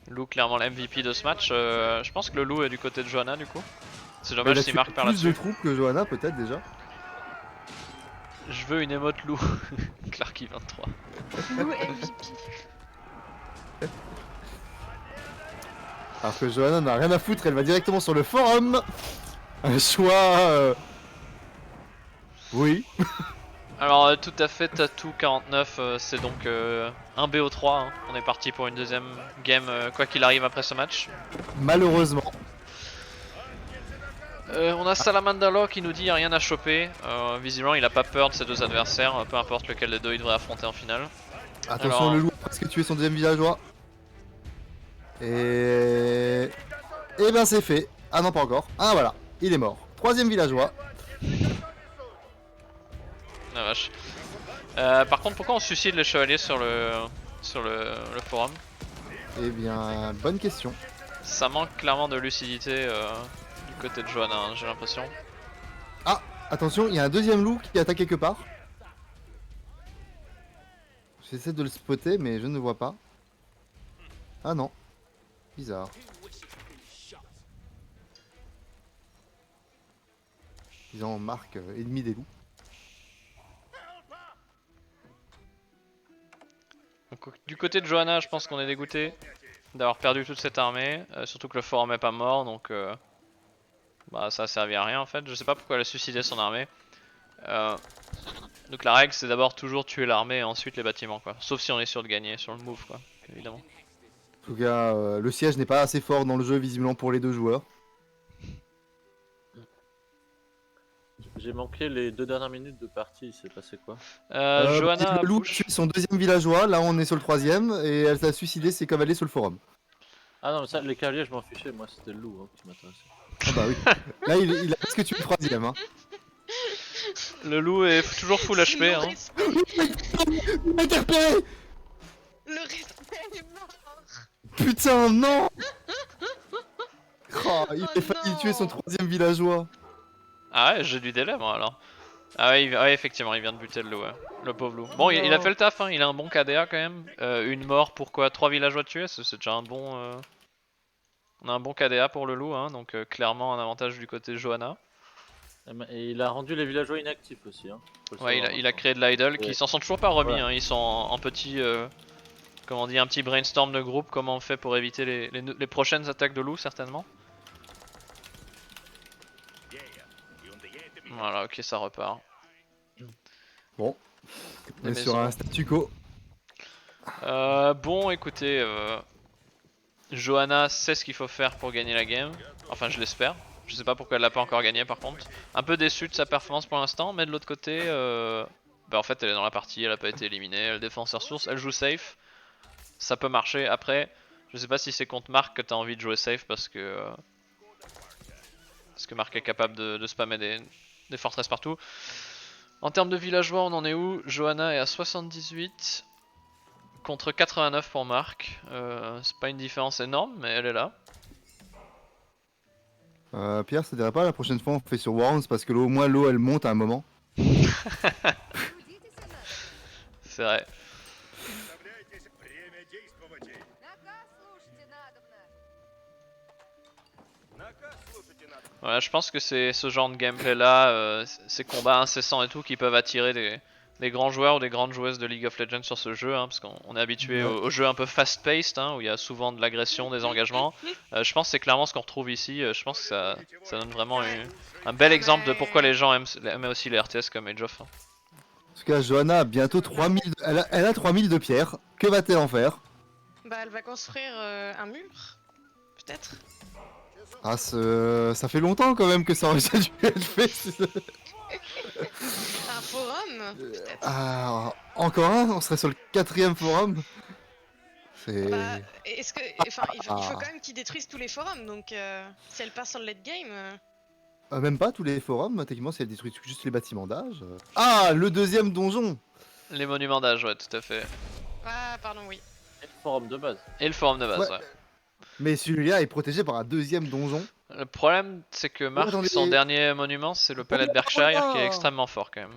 [SPEAKER 1] Loup clairement le MVP de ce match. Je pense que le loup est du côté de Johanna du coup. C'est
[SPEAKER 2] Bah,
[SPEAKER 1] dommage
[SPEAKER 2] il a
[SPEAKER 1] s'il
[SPEAKER 2] tué
[SPEAKER 1] marque par
[SPEAKER 2] plus de
[SPEAKER 1] là-dessus.
[SPEAKER 2] troupes que Johanna, peut-être déjà.
[SPEAKER 1] Je veux une émote loup. Clarky 23.
[SPEAKER 4] Loup MVP.
[SPEAKER 2] Alors que Johanna n'a rien à foutre, elle va directement sur le forum. Un choix. Oui.
[SPEAKER 1] Alors tout à fait, Tattoo 49, c'est donc un BO3. Hein. On est parti pour une deuxième game quoi qu'il arrive après ce match.
[SPEAKER 2] Malheureusement.
[SPEAKER 1] On a Salamandalo qui nous dit rien à choper. Visiblement il a pas peur de ses deux adversaires, peu importe lequel des deux il devrait affronter en finale.
[SPEAKER 2] Attention,
[SPEAKER 1] Alors-
[SPEAKER 2] le loup a presque tué son deuxième villageois. Et ben c'est fait. Ah non, pas encore. Ah voilà, il est mort. Troisième villageois.
[SPEAKER 1] La vache. Par contre pourquoi on suicide les chevaliers sur le forum?
[SPEAKER 2] Eh bien, bonne question.
[SPEAKER 1] Ça manque clairement de lucidité du côté de Johanna, hein, j'ai l'impression.
[SPEAKER 2] Ah, attention, il y a un deuxième loup qui attaque quelque part. J'essaie de le spotter, mais je ne le vois pas. Ah non. Bizarre. Ils en marquent ennemi des loups.
[SPEAKER 1] Donc, du côté de Johanna, je pense qu'on est dégoûté d'avoir perdu toute cette armée, surtout que le forum est pas mort, donc bah, ça a servi à rien en fait. Je sais pas pourquoi elle a suicidé son armée. Donc la règle c'est d'abord toujours tuer l'armée et ensuite les bâtiments quoi. Sauf si on est sûr de gagner sur le move quoi, évidemment.
[SPEAKER 2] En tout cas, le siège n'est pas assez fort dans le jeu visiblement pour les deux joueurs.
[SPEAKER 3] J'ai manqué les 2 dernières minutes de partie, il s'est passé quoi?
[SPEAKER 1] Johanna
[SPEAKER 2] le loup a
[SPEAKER 1] push.
[SPEAKER 2] tué son deuxième villageois, là on est sur le troisième, et elle a suicidé ses cavaliers sur le forum.
[SPEAKER 3] Ah non, mais ça, les cavaliers, je m'en fichais, moi c'était le loup hein, qui m'intéressait.
[SPEAKER 2] Ah bah oui. Là il a presque tué le troisième. Hein.
[SPEAKER 1] Le loup est toujours full HP.
[SPEAKER 4] Le
[SPEAKER 1] Hein.
[SPEAKER 4] respect,
[SPEAKER 2] Il m'a été repéré.
[SPEAKER 4] le respect est mort.
[SPEAKER 2] Putain, non. Oh, il
[SPEAKER 4] Oh
[SPEAKER 2] a failli
[SPEAKER 4] non.
[SPEAKER 2] tuer son troisième villageois.
[SPEAKER 1] Ah ouais, j'ai du délai moi alors. Ah ouais, ouais, effectivement, il vient de buter le loup, ouais. Le pauvre loup. Bon, il a fait le taf, hein. Il a un bon KDA quand même. Une mort pour quoi? 3 villageois tués, c'est déjà un bon... On a un bon KDA pour le loup, hein, donc clairement un avantage du côté de Johanna.
[SPEAKER 3] Et il a rendu les villageois inactifs aussi. Hein. Faut le
[SPEAKER 1] Ouais,
[SPEAKER 3] savoir,
[SPEAKER 1] il a créé de l'idle qui s'en sont toujours pas remis,
[SPEAKER 3] Voilà.
[SPEAKER 1] hein. Ils sont en petit... comment on dit, un petit brainstorm de groupe, comment on fait pour éviter les prochaines attaques de loup certainement. Voilà, ok, ça repart.
[SPEAKER 2] Bon, on
[SPEAKER 1] Les
[SPEAKER 2] est sur
[SPEAKER 1] maisons.
[SPEAKER 2] un statu quo.
[SPEAKER 1] Bon, écoutez, Johanna sait ce qu'il faut faire pour gagner la game. Enfin, je l'espère. Je sais pas pourquoi elle l'a pas encore gagné par contre. Un peu déçu de sa performance pour l'instant, mais de l'autre côté, bah en fait elle est dans la partie, elle a pas été éliminée, elle défend ses ressources, elle joue safe. Ça peut marcher. Après, je sais pas si c'est contre Marc que t'as envie de jouer safe parce que Marc est capable de spammer des forteresses partout. En termes de villageois, on en est où? Johanna est à 78 contre 89 pour Marc. C'est pas une différence énorme, mais elle est là.
[SPEAKER 2] Pierre, ça dirait pas la prochaine fois on fait sur Worms parce que au moins l'eau elle monte à un moment.
[SPEAKER 1] C'est vrai. Ouais, je pense que c'est ce genre de gameplay là, ces combats incessants et tout qui peuvent attirer des grands joueurs ou des grandes joueuses de League of Legends sur ce jeu, hein, parce qu'on est habitué
[SPEAKER 2] Ouais.
[SPEAKER 1] au jeu un peu fast-paced, hein, où il y a souvent de l'agression, des engagements. Je pense que c'est clairement ce qu'on retrouve ici, je pense que ça donne vraiment un bel exemple de pourquoi les gens aiment aussi les RTS comme Age of.
[SPEAKER 2] En tout cas, Johanna a bientôt 3000. Elle a 3000 de pierre. Que va-t-elle en faire?
[SPEAKER 4] Bah, elle va construire un mur, peut-être.
[SPEAKER 2] Ah, ça fait longtemps quand même que ça aurait dû être fait.
[SPEAKER 4] Un forum, peut-être.
[SPEAKER 2] Ah, encore un? On serait sur le 4ème forum? C'est.
[SPEAKER 4] Bah, est-ce que, enfin, il faut
[SPEAKER 2] Ah.
[SPEAKER 4] quand même qu'ils détruisent tous les forums, donc si elle passe sur le late game.
[SPEAKER 2] Même pas tous les forums, techniquement, si elle détruit juste les bâtiments d'âge. Ah, le deuxième donjon!
[SPEAKER 1] Les monuments d'âge, ouais, tout à fait.
[SPEAKER 4] Ah, pardon, oui.
[SPEAKER 3] Et le forum de base.
[SPEAKER 1] Et le forum de base, ouais.
[SPEAKER 2] Mais celui-là est protégé par un deuxième donjon.
[SPEAKER 1] Le problème, c'est que Marc,
[SPEAKER 2] attendez.
[SPEAKER 1] son dernier monument, c'est le palais de Berkshire, qui est extrêmement fort quand même.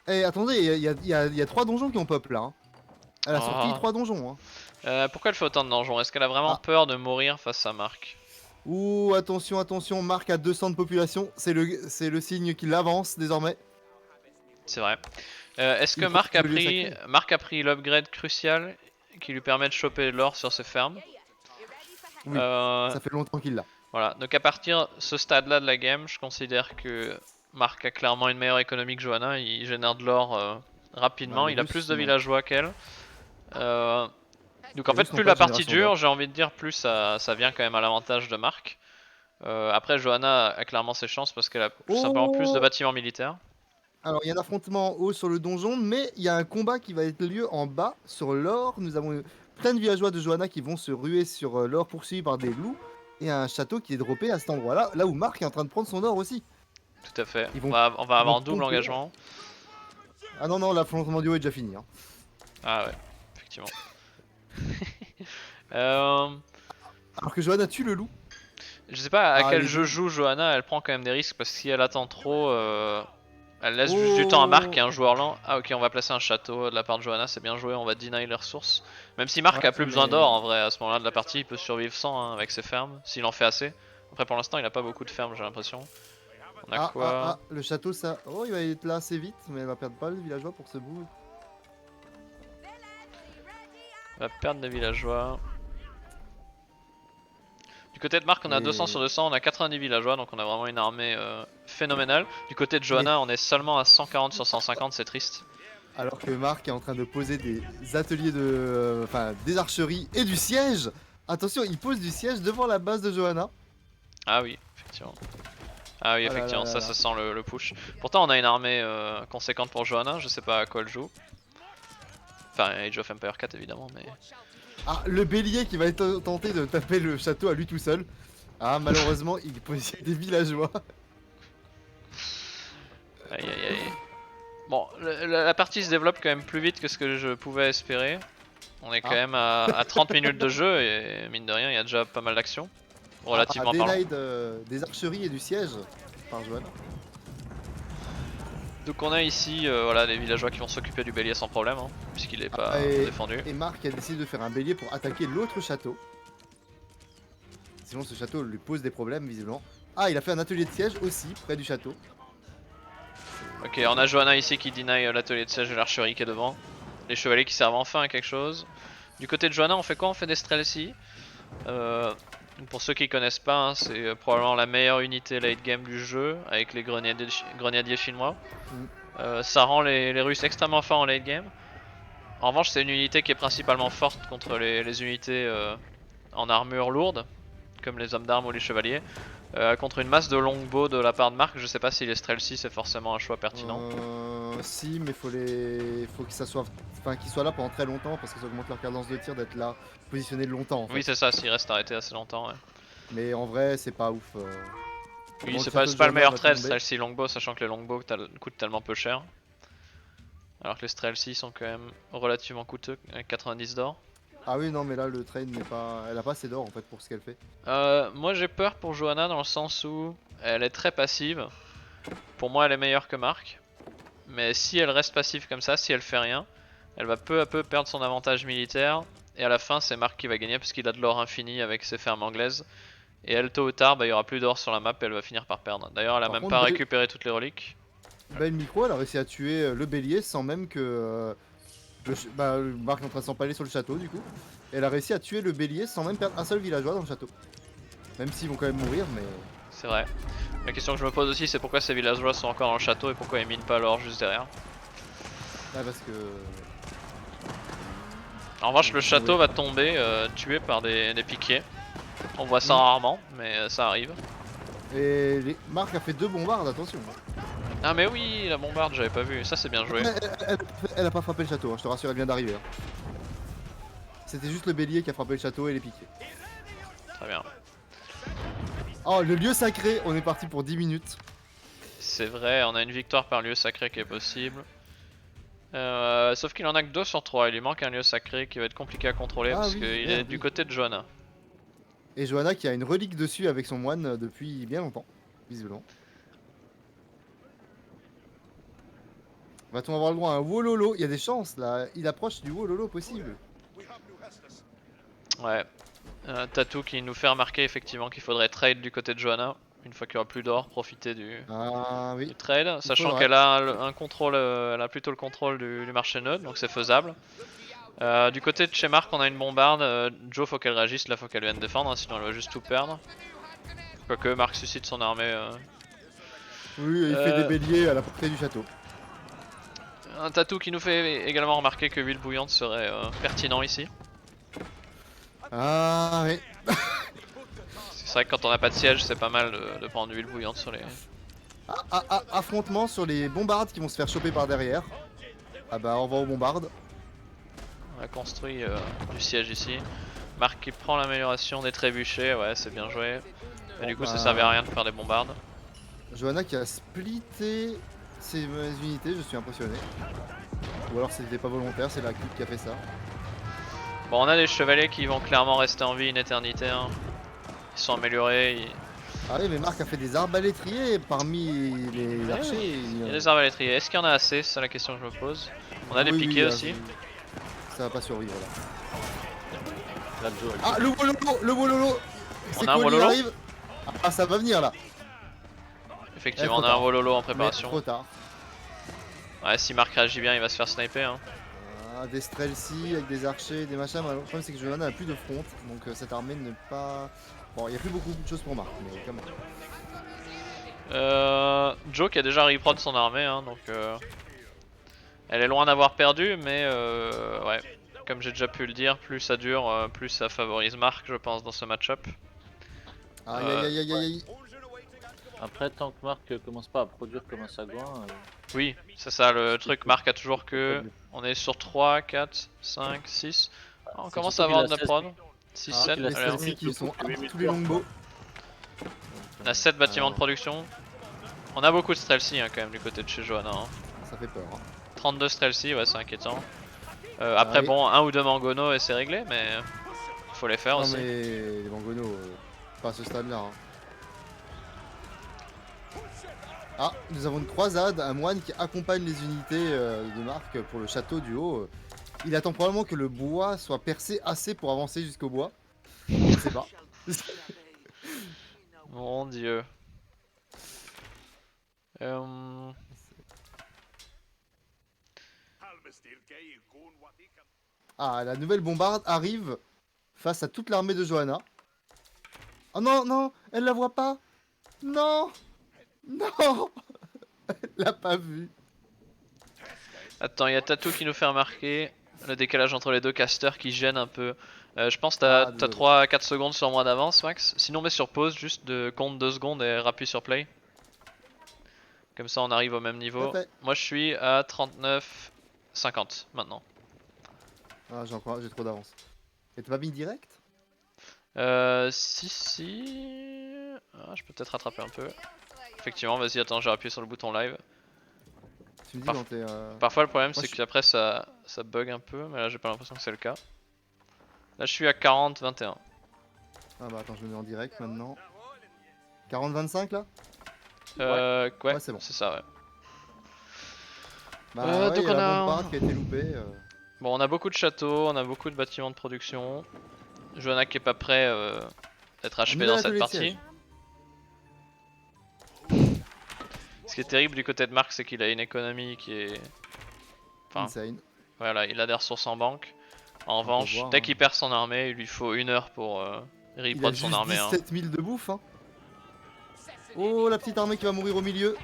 [SPEAKER 2] Eh, attendez, il y a 3 donjons qui ont pop là. Hein. Elle a sorti 3 donjons. Hein.
[SPEAKER 1] Pourquoi elle fait autant de donjons? Est-ce qu'elle a vraiment peur de mourir face à Marc?
[SPEAKER 2] Ouh, attention, attention, Marc a 200 de population. C'est le signe qu'il avance désormais.
[SPEAKER 1] C'est vrai. Est-ce que
[SPEAKER 2] Il faut
[SPEAKER 1] Marc a
[SPEAKER 2] que je le
[SPEAKER 1] pris,
[SPEAKER 2] sacré.
[SPEAKER 1] Marc a pris l'upgrade crucial qui lui permet de choper de l'or sur ses fermes?
[SPEAKER 2] Oui,
[SPEAKER 1] Euh,
[SPEAKER 2] ça fait longtemps qu'il l'a.
[SPEAKER 1] Voilà, donc à partir de ce stade-là de la game, je considère que Marc a clairement une meilleure économie que Johanna, il génère de l'or rapidement,
[SPEAKER 2] Bah, les
[SPEAKER 1] il a
[SPEAKER 2] Russes,
[SPEAKER 1] plus de
[SPEAKER 2] non.
[SPEAKER 1] villageois qu'elle. Donc en
[SPEAKER 2] Les
[SPEAKER 1] fait,
[SPEAKER 2] Russes
[SPEAKER 1] plus
[SPEAKER 2] n'ont pas
[SPEAKER 1] la
[SPEAKER 2] de
[SPEAKER 1] partie
[SPEAKER 2] génération
[SPEAKER 1] dure,
[SPEAKER 2] d'or.
[SPEAKER 1] j'ai envie de dire, plus ça vient quand même à l'avantage de Marc. Après, Johanna a clairement ses chances parce qu'elle a tout simplement plus de
[SPEAKER 2] Oh,
[SPEAKER 1] bâtiments militaires.
[SPEAKER 2] alors, il y a un affrontement en haut sur le donjon, mais il y a un combat qui va être lieu en bas sur l'or. Nous avons plein de villageois de Johanna qui vont se ruer sur l'or poursuivi par des loups. Et un château qui est droppé à cet endroit-là, là où Marc est en train de prendre son or aussi.
[SPEAKER 1] Tout à fait.
[SPEAKER 2] Ils vont-
[SPEAKER 1] On va avoir un
[SPEAKER 2] vont
[SPEAKER 1] double
[SPEAKER 2] conquérir.
[SPEAKER 1] engagement.
[SPEAKER 2] Ah non, non, l'affrontement du haut est déjà fini. Hein.
[SPEAKER 1] Ah ouais, effectivement. Euh,
[SPEAKER 2] Alors que Johanna tue le loup.
[SPEAKER 1] je sais pas à
[SPEAKER 2] Ah,
[SPEAKER 1] quel
[SPEAKER 2] les
[SPEAKER 1] jeu
[SPEAKER 2] deux.
[SPEAKER 1] joue Johanna, elle prend quand même des risques parce que si elle attend trop, elle laisse juste du temps à Marc qui est un joueur lent. Ah ok, on va placer un château de la part de Johanna, c'est bien joué, on va deny les ressources. Même si Marc
[SPEAKER 2] Ouais,
[SPEAKER 1] a plus
[SPEAKER 2] mais-
[SPEAKER 1] besoin d'or en vrai, à ce moment-là de la partie, il peut survivre sans hein, avec ses fermes, s'il en fait assez. Après pour l'instant il a pas beaucoup de fermes j'ai l'impression. On a quoi
[SPEAKER 2] le château ça. Oh, il va être là assez vite, mais elle va perdre pas le villageois pour ce bout.
[SPEAKER 1] On va perdre des villageois. Du côté de Marc on a
[SPEAKER 2] Mais-
[SPEAKER 1] 200 sur 200, on a 90 villageois donc on a vraiment une armée phénoménale. Du côté de Johanna on est seulement à 140 sur 150, c'est triste.
[SPEAKER 2] Alors que Marc est en train de poser des ateliers de. Enfin, des archeries et du siège. Attention, il pose du siège devant la base de Johanna.
[SPEAKER 1] Ah oui, effectivement. Ah oui,
[SPEAKER 2] Oh là
[SPEAKER 1] effectivement,
[SPEAKER 2] là
[SPEAKER 1] ça,
[SPEAKER 2] là
[SPEAKER 1] ça sent le push. Pourtant, on a une armée conséquente pour Johanna, je sais pas à quoi elle joue. Enfin, Age of Empire 4 évidemment, mais.
[SPEAKER 2] Ah, le bélier qui va être tenté de taper le château à lui tout seul. Ah, malheureusement, il pose des villageois.
[SPEAKER 1] Aïe aïe aïe. Bon, la partie se développe quand même plus vite que ce que je pouvais espérer. On est quand même à 30 minutes de jeu et mine de rien, il y a déjà pas mal d'actions. Relativement parlant.
[SPEAKER 2] Denied des archeries et du siège par Johanna.
[SPEAKER 1] Donc on a ici voilà, les villageois qui vont s'occuper du bélier sans problème, hein, puisqu'il est pas défendu.
[SPEAKER 2] Et Marc a décidé de faire un bélier pour attaquer l'autre château. Sinon, ce château lui pose des problèmes, visiblement. Ah, il a fait un atelier de siège aussi, près du château.
[SPEAKER 1] Ok, on a Johanna ici qui deny l'atelier de siège et l'archerie qui est devant. Les chevaliers qui servent enfin à quelque chose. Du côté de Johanna, on fait quoi? On fait des streltsy. Pour ceux qui connaissent pas, hein, c'est probablement la meilleure unité late game du jeu avec les grenadiers chinois. Ça rend les Russes extrêmement forts en late game. En revanche, c'est une unité qui est principalement forte contre les unités en armure lourde, comme les hommes d'armes ou les chevaliers. Contre une masse de longbow de la part de Mark, je sais pas si les Streltsy c'est forcément un choix pertinent.
[SPEAKER 2] Si, mais faut que ça soit, enfin, qu'ils soient là pendant très longtemps parce que ça augmente leur cadence de tir d'être là, positionné longtemps. En fait.
[SPEAKER 1] Oui, c'est ça, s'ils restent arrêtés assez longtemps. Ouais.
[SPEAKER 2] Mais en vrai, c'est pas ouf.
[SPEAKER 1] Oui,
[SPEAKER 2] Bon,
[SPEAKER 1] c'est
[SPEAKER 2] le
[SPEAKER 1] pas,
[SPEAKER 2] château de
[SPEAKER 1] le
[SPEAKER 2] Johanna
[SPEAKER 1] meilleur
[SPEAKER 2] va
[SPEAKER 1] trade,
[SPEAKER 2] tomber.
[SPEAKER 1] Streltsy longbow, sachant que les longbows coûtent tellement peu cher. Alors que les Streltsy sont quand même relativement coûteux, avec 90 d'or.
[SPEAKER 2] Ah oui, non, mais là, le train n'est pas, elle a pas assez d'or en fait pour ce qu'elle fait.
[SPEAKER 1] Moi j'ai peur pour Johanna dans le sens où elle est très passive. Pour moi elle est meilleure que Mark. Mais si elle reste passive comme ça, si elle fait rien, elle va peu à peu perdre son avantage militaire. Et à la fin c'est Mark qui va gagner parce qu'il a de l'or infini avec ses fermes anglaises. Et elle tôt ou tard, il y aura plus d'or sur la map et elle va finir par perdre. D'ailleurs elle a
[SPEAKER 2] Par
[SPEAKER 1] même
[SPEAKER 2] contre,
[SPEAKER 1] pas récupéré toutes les reliques.
[SPEAKER 2] Belle micro, elle a réussi à tuer le bélier sans même que Marc est en train de s'empaler sur le château du coup. Et elle a réussi à tuer le bélier sans même perdre un seul villageois dans le château. Même s'ils vont quand même mourir, mais
[SPEAKER 1] C'est vrai. La question que je me pose aussi c'est pourquoi ces villageois sont encore dans le château et pourquoi ils minent pas l'or juste derrière.
[SPEAKER 2] parce que
[SPEAKER 1] En revanche le château
[SPEAKER 2] Oui.
[SPEAKER 1] va tomber tué par des piquiers. On voit ça
[SPEAKER 2] Mm.
[SPEAKER 1] rarement mais ça arrive.
[SPEAKER 2] Marc a fait 2 bombardes, attention.
[SPEAKER 1] Ah mais oui la bombarde j'avais pas vu, ça c'est bien joué.
[SPEAKER 2] Elle a pas frappé le château, hein, je te rassure, elle vient d'arriver. Hein. C'était juste le bélier qui a frappé le château et les piquets.
[SPEAKER 1] Très bien.
[SPEAKER 2] Oh, le lieu sacré, on est parti pour 10 minutes.
[SPEAKER 1] C'est vrai, on a une victoire par lieu sacré qui est possible. Sauf qu'il en a que 2 sur 3, il lui manque un lieu sacré qui va être compliqué à contrôler
[SPEAKER 2] Ah
[SPEAKER 1] parce
[SPEAKER 2] oui,
[SPEAKER 1] qu'il
[SPEAKER 2] merde,
[SPEAKER 1] est du
[SPEAKER 2] oui.
[SPEAKER 1] côté de Johanna.
[SPEAKER 2] Et Johanna qui a une relique dessus avec son moine depuis bien longtemps, visiblement. Va-t-on avoir le droit à un Wololo? Il y a des chances là, il approche du Wololo possible.
[SPEAKER 1] Ouais. Tatou qui nous fait remarquer effectivement qu'il faudrait trade du côté de Johanna. Une fois qu'il y aura plus d'or, profiter du
[SPEAKER 2] Ah oui.
[SPEAKER 1] trade. Sachant
[SPEAKER 2] faudrait.
[SPEAKER 1] qu'elle a un contrôle, elle a plutôt le contrôle du marché neutre, donc c'est faisable. Du côté de chez Marc, on a une bombarde. Joe, faut qu'elle réagisse, là faut qu'elle vienne défendre, hein, sinon elle va juste tout perdre. Quoique Marc suscite son armée.
[SPEAKER 2] Oui, il fait des béliers à la portée du château.
[SPEAKER 1] Un tatou qui nous fait également remarquer que huile bouillante serait pertinent ici.
[SPEAKER 2] Ah oui.
[SPEAKER 1] C'est vrai que quand on n'a pas de siège, c'est pas mal de prendre huile bouillante sur les.
[SPEAKER 2] Affrontement sur les bombardes qui vont se faire choper par derrière. Ah bah, au revoir aux bombardes.
[SPEAKER 1] On a construit du siège ici. Marc qui prend l'amélioration des trébuchets, ouais, c'est bien joué. Mais du coup, ça servait à rien de faire des bombardes.
[SPEAKER 2] Johanna qui a splitté ses unités, je suis impressionné. Ou alors c'était pas volontaire, c'est la cube qui a fait ça.
[SPEAKER 1] Bon, on a des chevaliers qui vont clairement rester en vie une éternité. Hein. Ils sont améliorés.
[SPEAKER 2] Ah oui, mais Marc a fait des arbalétriers parmi les archers.
[SPEAKER 1] Il y a des arbalétriers. Est-ce qu'il y en a assez? C'est la question que je me pose. On a des piquets aussi.
[SPEAKER 2] Ça va pas survivre là.
[SPEAKER 3] Là, Joe, elle
[SPEAKER 2] Ah, le Wololo! Le Wololo! C'est
[SPEAKER 1] a un
[SPEAKER 2] quoi, il
[SPEAKER 1] Wololo
[SPEAKER 2] arrive? Ah, ça va venir là.
[SPEAKER 1] Effectivement, on
[SPEAKER 2] trop
[SPEAKER 1] a un
[SPEAKER 2] tard.
[SPEAKER 1] Wololo en
[SPEAKER 2] Mais
[SPEAKER 1] préparation.
[SPEAKER 2] trop tard.
[SPEAKER 1] Ouais, si Marc réagit bien, il va se faire sniper. Hein.
[SPEAKER 2] Ah, des Streltsy avec des archers, des machins. Le problème c'est que Johanna a plus de front, donc cette armée ne pas. Bon, il y a plus beaucoup de choses pour Marc, mais quand même.
[SPEAKER 1] Joe qui a déjà reprod son armée, hein, donc elle est loin d'avoir perdu, mais ouais, comme j'ai déjà pu le dire, plus ça dure, plus ça favorise Marc, je pense, dans ce match-up.
[SPEAKER 2] Aïe aïe aïe aïe aïe.
[SPEAKER 3] Après, tant que Marc commence pas à produire comme un sagouin,
[SPEAKER 1] Oui, c'est ça le truc. Marc a toujours que.
[SPEAKER 3] mieux.
[SPEAKER 1] On est sur 3, 4, 5, 6. On
[SPEAKER 3] c'est
[SPEAKER 1] commence
[SPEAKER 3] surtout
[SPEAKER 1] à avoir de
[SPEAKER 3] qu'il a
[SPEAKER 1] la prod. 6,
[SPEAKER 2] Ah,
[SPEAKER 1] 7.
[SPEAKER 2] les
[SPEAKER 3] il a
[SPEAKER 1] Allez,
[SPEAKER 3] seize
[SPEAKER 2] Streltsy
[SPEAKER 3] minutes,
[SPEAKER 2] qui sont
[SPEAKER 3] surtout que
[SPEAKER 2] tous les longbows.
[SPEAKER 1] on a 7 bâtiments de production. On a beaucoup de Streltsy hein, quand même du côté de chez Johanna. Hein.
[SPEAKER 2] Ça fait peur. Hein.
[SPEAKER 1] 32 Streltsy, ouais, c'est inquiétant. Après,
[SPEAKER 2] oui.
[SPEAKER 1] bon, un ou deux Mangono et c'est réglé, mais faut les faire
[SPEAKER 2] Non
[SPEAKER 1] aussi.
[SPEAKER 2] mais les Mangono, pas à ce stade là. Hein. Ah, nous avons une croisade, un moine qui accompagne les unités de Marc pour le château du haut. Il attend probablement que le bois soit percé assez pour avancer jusqu'au bois. Je sais pas.
[SPEAKER 1] Mon dieu. Euh,
[SPEAKER 2] Ah, la nouvelle bombarde arrive face à toute l'armée de Johanna. Oh non, non, elle la voit pas. Non, non, elle l'a pas vu.
[SPEAKER 1] Attends, il y a Tatou qui nous fait remarquer le décalage entre les deux casters qui gêne un peu. Je pense que
[SPEAKER 2] Ah,
[SPEAKER 1] t'as
[SPEAKER 2] désolé.
[SPEAKER 1] 3 à 4 secondes sur moi d'avance, Max. Sinon, mets sur pause, juste de compte 2 secondes et rappuie sur play. Comme ça, on arrive au même niveau.
[SPEAKER 2] Parfait.
[SPEAKER 1] Moi, je suis à 39,50 maintenant.
[SPEAKER 2] Ah, j'ai trop d'avance. Et t'as pas mis direct?
[SPEAKER 1] Si. Ah, je peux peut-être rattraper un peu. Effectivement, vas-y, attends, j'ai appuyé sur le bouton live.
[SPEAKER 2] Tu me dis
[SPEAKER 1] Parf-
[SPEAKER 2] quand t'es...
[SPEAKER 1] Parfois, le problème,
[SPEAKER 2] Moi,
[SPEAKER 1] c'est
[SPEAKER 2] je-
[SPEAKER 1] qu'après, ça bug un peu, mais là, j'ai pas l'impression que c'est le cas. Là, je suis à 40-21.
[SPEAKER 2] Ah bah attends, je me mets en direct maintenant. 40-25 là?
[SPEAKER 1] Ouais,
[SPEAKER 2] Ouais, c'est bon.
[SPEAKER 1] c'est ça, ouais.
[SPEAKER 2] Bah ouais,
[SPEAKER 1] donc
[SPEAKER 2] il y a
[SPEAKER 1] on
[SPEAKER 2] la
[SPEAKER 1] a-
[SPEAKER 2] bombarde qui a été loupée.
[SPEAKER 1] Bon, on a beaucoup de châteaux, on a beaucoup de bâtiments de production. Johanna qui est pas prêt d'être
[SPEAKER 2] On
[SPEAKER 1] HP
[SPEAKER 2] y va
[SPEAKER 1] dans
[SPEAKER 2] à tous
[SPEAKER 1] cette
[SPEAKER 2] les
[SPEAKER 1] partie.
[SPEAKER 2] sièges.
[SPEAKER 1] Ce qui est terrible du côté de Marc, c'est qu'il a une économie qui est... Enfin,
[SPEAKER 2] Insane.
[SPEAKER 1] voilà, il a des ressources en banque. En
[SPEAKER 2] peut
[SPEAKER 1] revanche,
[SPEAKER 2] voir,
[SPEAKER 1] dès
[SPEAKER 2] hein.
[SPEAKER 1] qu'il perd son armée, il lui faut 1 heure pour
[SPEAKER 2] Il a
[SPEAKER 1] reprod son
[SPEAKER 2] juste
[SPEAKER 1] armée. Hein.
[SPEAKER 2] 17 000 de bouffe. Hein. Oh, la petite armée qui va mourir au milieu.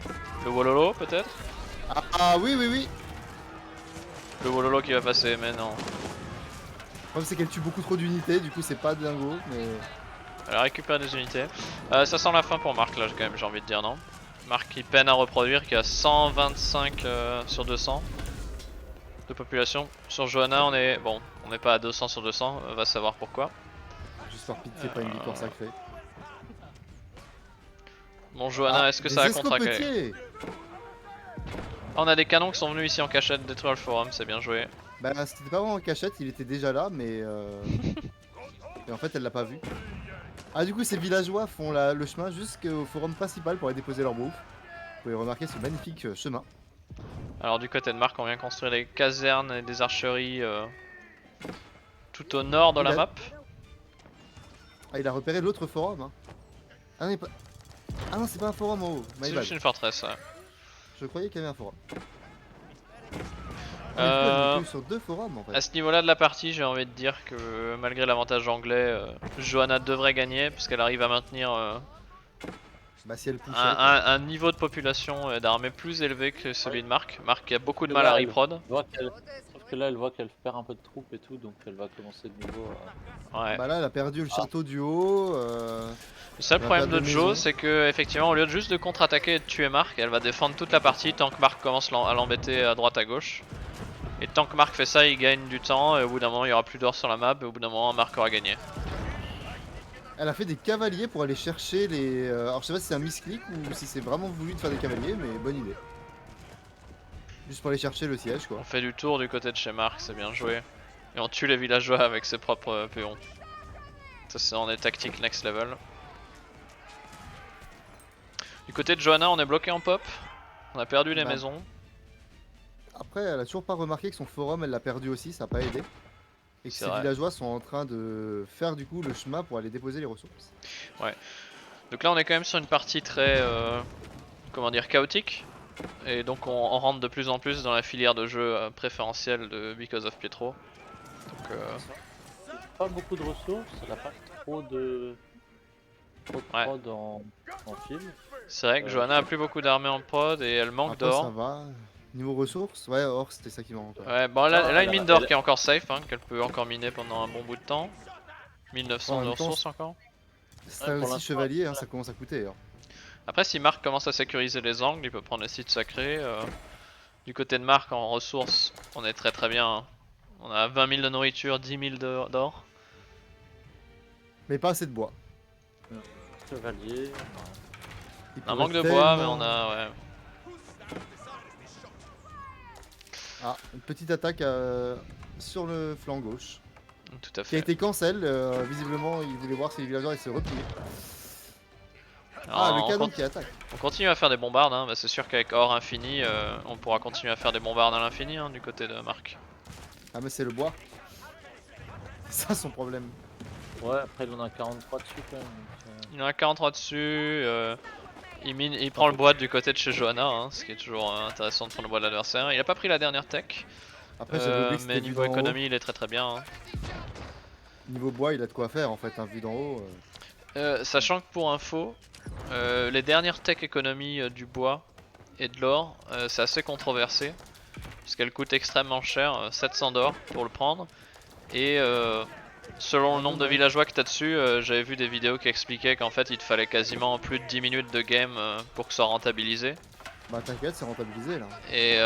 [SPEAKER 1] Le Wololo peut-être.
[SPEAKER 2] Ah oui, oui, oui.
[SPEAKER 1] Le Wololo qui va passer, mais non.
[SPEAKER 2] Le problème c'est qu'elle tue beaucoup trop d'unités, du coup c'est pas dingo, mais...
[SPEAKER 1] Elle a récupéré des unités. Ça sent la fin pour Marc là, quand même, j'ai envie de dire, non? Marc qui peine à reproduire, qui a 125 sur 200 de population. Sur Johanna, on est... Bon, on n'est pas à 200 sur 200, on va savoir pourquoi.
[SPEAKER 2] Juste par pitié, pas une victoire sacrée.
[SPEAKER 1] Bon, Johanna, est-ce que ça a contracté?
[SPEAKER 2] escopetiers.
[SPEAKER 1] On a des canons qui sont venus ici en cachette détruire le forum, c'est bien joué.
[SPEAKER 2] Bah c'était pas vraiment en cachette, il était déjà là, mais... Et en fait elle l'a pas vu. Ah du coup ces villageois font le chemin jusqu'au forum principal pour aller déposer leur bouffe. Vous pouvez remarquer ce magnifique chemin.
[SPEAKER 1] Alors du côté de Marc, on vient construire des casernes et des archeries tout au nord de la map.
[SPEAKER 2] Ah il a repéré l'autre forum. Hein. Ah non, ah non c'est pas un forum en haut. My
[SPEAKER 1] C'est
[SPEAKER 2] bad.
[SPEAKER 1] juste une forteresse. Ouais.
[SPEAKER 2] Je croyais qu'il y avait un forum. Ah, mais du coup,
[SPEAKER 1] Euh,
[SPEAKER 2] elle est que sur 2 forums en fait.
[SPEAKER 1] À ce niveau-là de la partie, j'ai envie de dire que malgré l'avantage anglais, Johanna devrait gagner puisqu'elle arrive à maintenir
[SPEAKER 2] Bah si elle poussait.
[SPEAKER 1] un niveau de population et d'armée plus élevé que celui de Marc. Marc a beaucoup de
[SPEAKER 3] Là,
[SPEAKER 1] mal à
[SPEAKER 3] elle
[SPEAKER 1] reprod.
[SPEAKER 3] Sauf que là, elle voit qu'elle perd un peu de troupes et tout, donc elle va commencer de nouveau à...
[SPEAKER 1] Ouais.
[SPEAKER 2] Bah là elle a perdu le château du haut.
[SPEAKER 1] Le seul
[SPEAKER 2] elle va
[SPEAKER 1] problème
[SPEAKER 2] perdre
[SPEAKER 1] de
[SPEAKER 2] des
[SPEAKER 1] Jo,
[SPEAKER 2] maisons.
[SPEAKER 1] c'est que effectivement, au lieu de juste de contre-attaquer et de tuer Marc, elle va défendre toute la partie tant que Marc commence à l'embêter à droite à gauche. Et tant que Marc fait ça, il gagne du temps et au bout d'un moment, il y aura plus d'or sur la map et au bout d'un moment, Marc aura gagné.
[SPEAKER 2] Elle a fait des cavaliers pour aller chercher les... Alors je sais pas si c'est un misclick ou si c'est vraiment voulu de faire des cavaliers, mais bonne idée. Juste pour aller chercher le siège quoi.
[SPEAKER 1] On fait du tour du côté de chez Marc, c'est bien joué. Et on tue les villageois avec ses propres péons. Ça, c'est en est tactique next level. Du côté de Johanna, on est bloqué en pop. On a perdu les
[SPEAKER 2] Bah.
[SPEAKER 1] maisons.
[SPEAKER 2] Après elle a toujours pas remarqué que son forum elle l'a perdu aussi, ça a pas aidé. Et que
[SPEAKER 1] C'est
[SPEAKER 2] ces
[SPEAKER 1] vrai.
[SPEAKER 2] villageois sont en train de faire du coup le chemin pour aller déposer les ressources.
[SPEAKER 1] Donc là, on est quand même sur une partie très, comment dire, chaotique. Et donc on rentre de plus en plus dans la filière de jeu préférentielle de Because of Pietro. Donc
[SPEAKER 3] Pas beaucoup de ressources, elle a pas trop de...
[SPEAKER 1] Ouais.
[SPEAKER 3] prod en film.
[SPEAKER 1] c'est vrai que Johanna a plus beaucoup d'armées en prod et elle manque
[SPEAKER 2] Après ça
[SPEAKER 1] d'or.
[SPEAKER 2] va. Niveau ressources, ouais or c'était ça qui manque.
[SPEAKER 1] Ouais, bon elle a une mine
[SPEAKER 3] elle-
[SPEAKER 1] d'or qui est encore safe, hein, qu'elle peut encore miner pendant un bon bout de temps.
[SPEAKER 2] En
[SPEAKER 1] 1900 de
[SPEAKER 2] même temps,
[SPEAKER 1] ressources encore.
[SPEAKER 2] C'est
[SPEAKER 3] pour
[SPEAKER 2] aussi
[SPEAKER 3] l'instant,
[SPEAKER 2] chevalier, hein, ça commence à coûter. Hein.
[SPEAKER 1] Après, si Marc commence à sécuriser les angles, il peut prendre les sites sacrés. Du côté de Marc, en ressources, on est très bien. Hein. On a 20 000 de nourriture, 10 000 d'or.
[SPEAKER 2] Mais pas assez de bois.
[SPEAKER 3] Chevalier.
[SPEAKER 2] Il
[SPEAKER 1] On a un
[SPEAKER 2] pourrait
[SPEAKER 1] manque de bois, mais
[SPEAKER 2] tellement-
[SPEAKER 1] on a. Ouais.
[SPEAKER 2] Ah, une petite attaque sur le flanc gauche.
[SPEAKER 1] Tout à
[SPEAKER 2] Qui a
[SPEAKER 1] fait.
[SPEAKER 2] été cancel, visiblement il voulait voir si les villageois se repliaient.
[SPEAKER 1] Alors,
[SPEAKER 2] Ah, le
[SPEAKER 1] on,
[SPEAKER 2] canon qui attaque.
[SPEAKER 1] on continue à faire des bombardes. Hein. Bah, c'est sûr qu'avec or infini, on pourra continuer à faire des bombardes à l'infini hein, du côté de Marc.
[SPEAKER 2] Ah mais c'est le bois. C'est ça son problème.
[SPEAKER 3] Ouais, après il en a 43 dessus quand même. Donc,
[SPEAKER 1] Il en a 43 dessus. Il prend le bois du côté de chez Johanna, hein, ce qui est toujours intéressant de prendre le bois de l'adversaire. Il a pas pris la dernière tech,
[SPEAKER 2] Après j'avais oublié que
[SPEAKER 1] mais
[SPEAKER 2] c'était vu
[SPEAKER 1] niveau
[SPEAKER 2] d'en haut.
[SPEAKER 1] économie, il est très bien. Hein.
[SPEAKER 2] Niveau bois il a de quoi faire en fait, hein, vu d'en haut.
[SPEAKER 1] Sachant que pour info, les dernières tech économies du bois et de l'or, c'est assez controversé. Parce qu'elles coûtent extrêmement cher, 700 d'or pour le prendre. Et selon le nombre de villageois que t'as dessus, j'avais vu des vidéos qui expliquaient qu'en fait il te fallait quasiment plus de 10 minutes de game pour que ça soit rentabilisé.
[SPEAKER 2] Bah t'inquiète, c'est rentabilisé là.
[SPEAKER 1] Et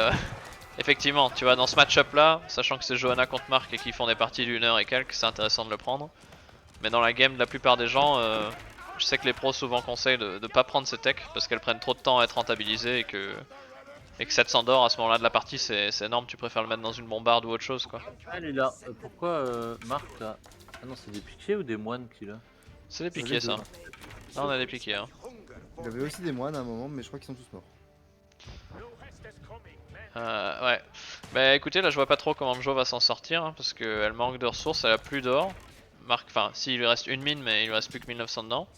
[SPEAKER 1] effectivement, tu vois, dans ce match-up là, sachant que c'est Johanna contre Marc et qu'ils font des parties d'une heure et quelques, c'est intéressant de le prendre. Mais dans la game de la plupart des gens, je sais que les pros souvent conseillent de pas prendre ces techs parce qu'elles prennent trop de temps à être rentabilisées et que 700 d'or à ce moment là de la partie c'est énorme, tu préfères le mettre dans une bombarde ou autre chose quoi.
[SPEAKER 3] Ah, il est là. Pourquoi Marc là? Ah non, c'est des piquets ou des moines qu'il a?
[SPEAKER 1] C'est des
[SPEAKER 2] C'est
[SPEAKER 1] piquets
[SPEAKER 2] les
[SPEAKER 1] ça.
[SPEAKER 2] deux.
[SPEAKER 1] Là on a des piquets hein.
[SPEAKER 2] Il y avait aussi des moines à un moment, mais je crois qu'ils sont tous morts.
[SPEAKER 1] Ouais. Bah écoutez, là je vois pas trop comment Mjo va s'en sortir hein, parce qu'elle manque de ressources, elle a plus d'or. Marc, enfin, si il lui reste une mine, mais il lui reste plus que 1900 dedans.